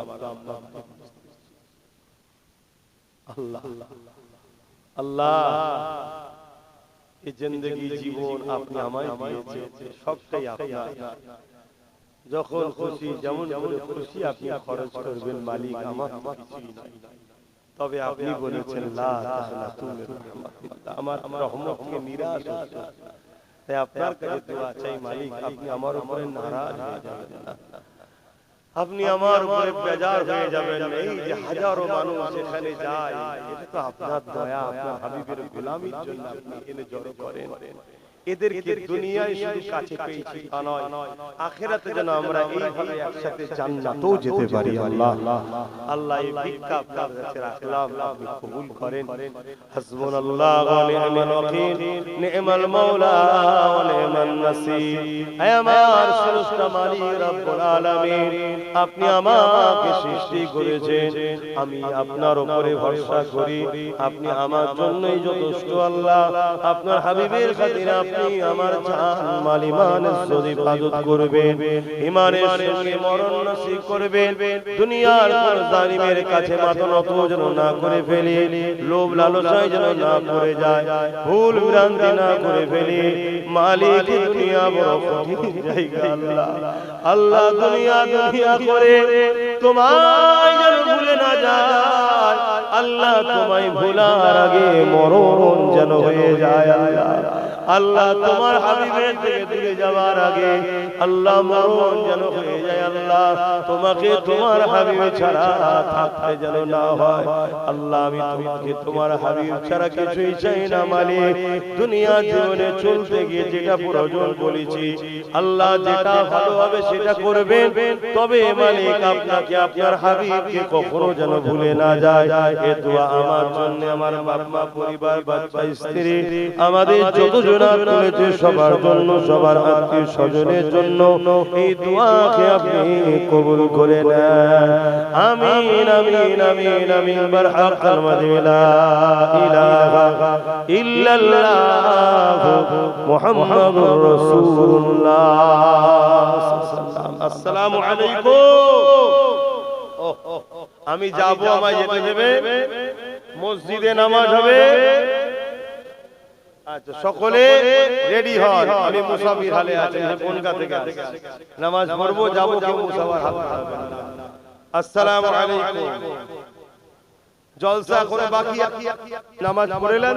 আল্লাহ আল্লাহ এই জিন্দেগি জীবন আপনি আমায় দিয়েছেন, সবটাই আপনার। যখন খুশি যেমন করে খুশি আপনি খরচ করবেন, মালিক আমার কিছুই নাই। তবে আপনি বলেছেন লা তাখনাতু মির রাহমাতিল্লাহ, আমার রহমতকে নিরাশ হচ্ছে। তাই আপনার কাছে দোয়া চাই মালিক আপনি আমার উপরে নারাজ হয়ে যাবেন না, আপনি আমার উপরে বেজার হয়ে যাবেন না। এই যে হাজারো মানুষ এখানে যায়, এটা তো আপনার দয়া, আপনার হাবিবের গোলামির জন্য আপনি এনে জড়ো করেন। এদেরকে দুনিয়ায় শুধু কাছে পেয়েছি তা নয়, আখিরাতে যেন আমরা এইভাবে একসাথে জান্নাতেও যেতে পারি। আল্লাহ আল্লাহ এই ভিক্ষা আপনার কাছে রাখলাম, আপনি কবুল করেন। হাসবুনাল্লাহু ওয়া নি'মাল ওয়াকিল, নি'মাল মাওলা ওয়া নি'মান নাসির। হে আমার স্রষ্টা মালিক রব্বুল আলামিন, আপনি আমাকে সৃষ্টি করেছেন, আমি আপনার উপরে ভরসা করি, আপনি আমার জন্যই যথেষ্ট। আল্লাহ আপনার হাবিবের খাতিরে আপনি আমার জান মাল ঈমান ইজ্জত হিফাজত করবেন, ঈমানের সঙ্গে মরণ নসিব করবেন। দুনিয়ার কোন জালিমের কাছে মাথা নত যেন না করে ফেলি, লোভ লালসায় যেন না পড়ে যায়, ভুল ভ্রান্তি না করে ফেলি। মালিক দুনিয়া বড় কঠিন জায়গা। আল্লাহ আল্লাহ দুনিয়া দুনিয়া করে তোমায় যেন ভুলে না যায়। আল্লাহ তোমায় ভোলার আগে মরণ যেন হয়ে যায়। আল্লাহ আল্লাহ তোমার হাবিবের থেকে দূরে যাওয়ার আগে আল্লাহ মরণ যেন হয়ে যায়। আল্লাহ তোমাকে তোমার হাবিব ছাড়া থাকতে যেন না হয়। আল্লাহ আমি তোমাকে তোমার হাবিব ছাড়া কিছুই চাই না। মালিক দুনিয়া জীবনে চলতে গিয়ে যেটা প্রয়োজন বলেছি আল্লাহ যেটা ভালো হবে সেটা করবেন, তবে মালিক আপনাকে আপনার হাবিবকে কখনো যেন ভুলে না যায়। এ দোয়া আমার জন্য, আমার বাবা মা, পরিবার, বাচ্চা, স্ত্রী, আমাদের যত জনা তুলেছে সবার জন্য, সবার আত্মীয় স্বজনের জন্য এই দোয়াকে আপনি কবুল করে নেন। আমিন আমিন আমিন আমিন। বারহাকাল মাদিলা ইলাহা ইল্লাল্লাহ মুহাম্মাদুর রাসূলুল্লাহ। আসসালামু আলাইকুম। আমি যাব, আমায় যেতে দেবে, মসজিদে নামাজ হবে। আচ্ছা সকলে রেডি হন, আমি মুসাফির হালে আছি, কোনকা থেকে নামাজ পড়বো, যাবো, কেউ মুসাফির হালে হবে না। আসসালামু আলাইকুম। জলসা করে বাকি নামাজ পড়লেন।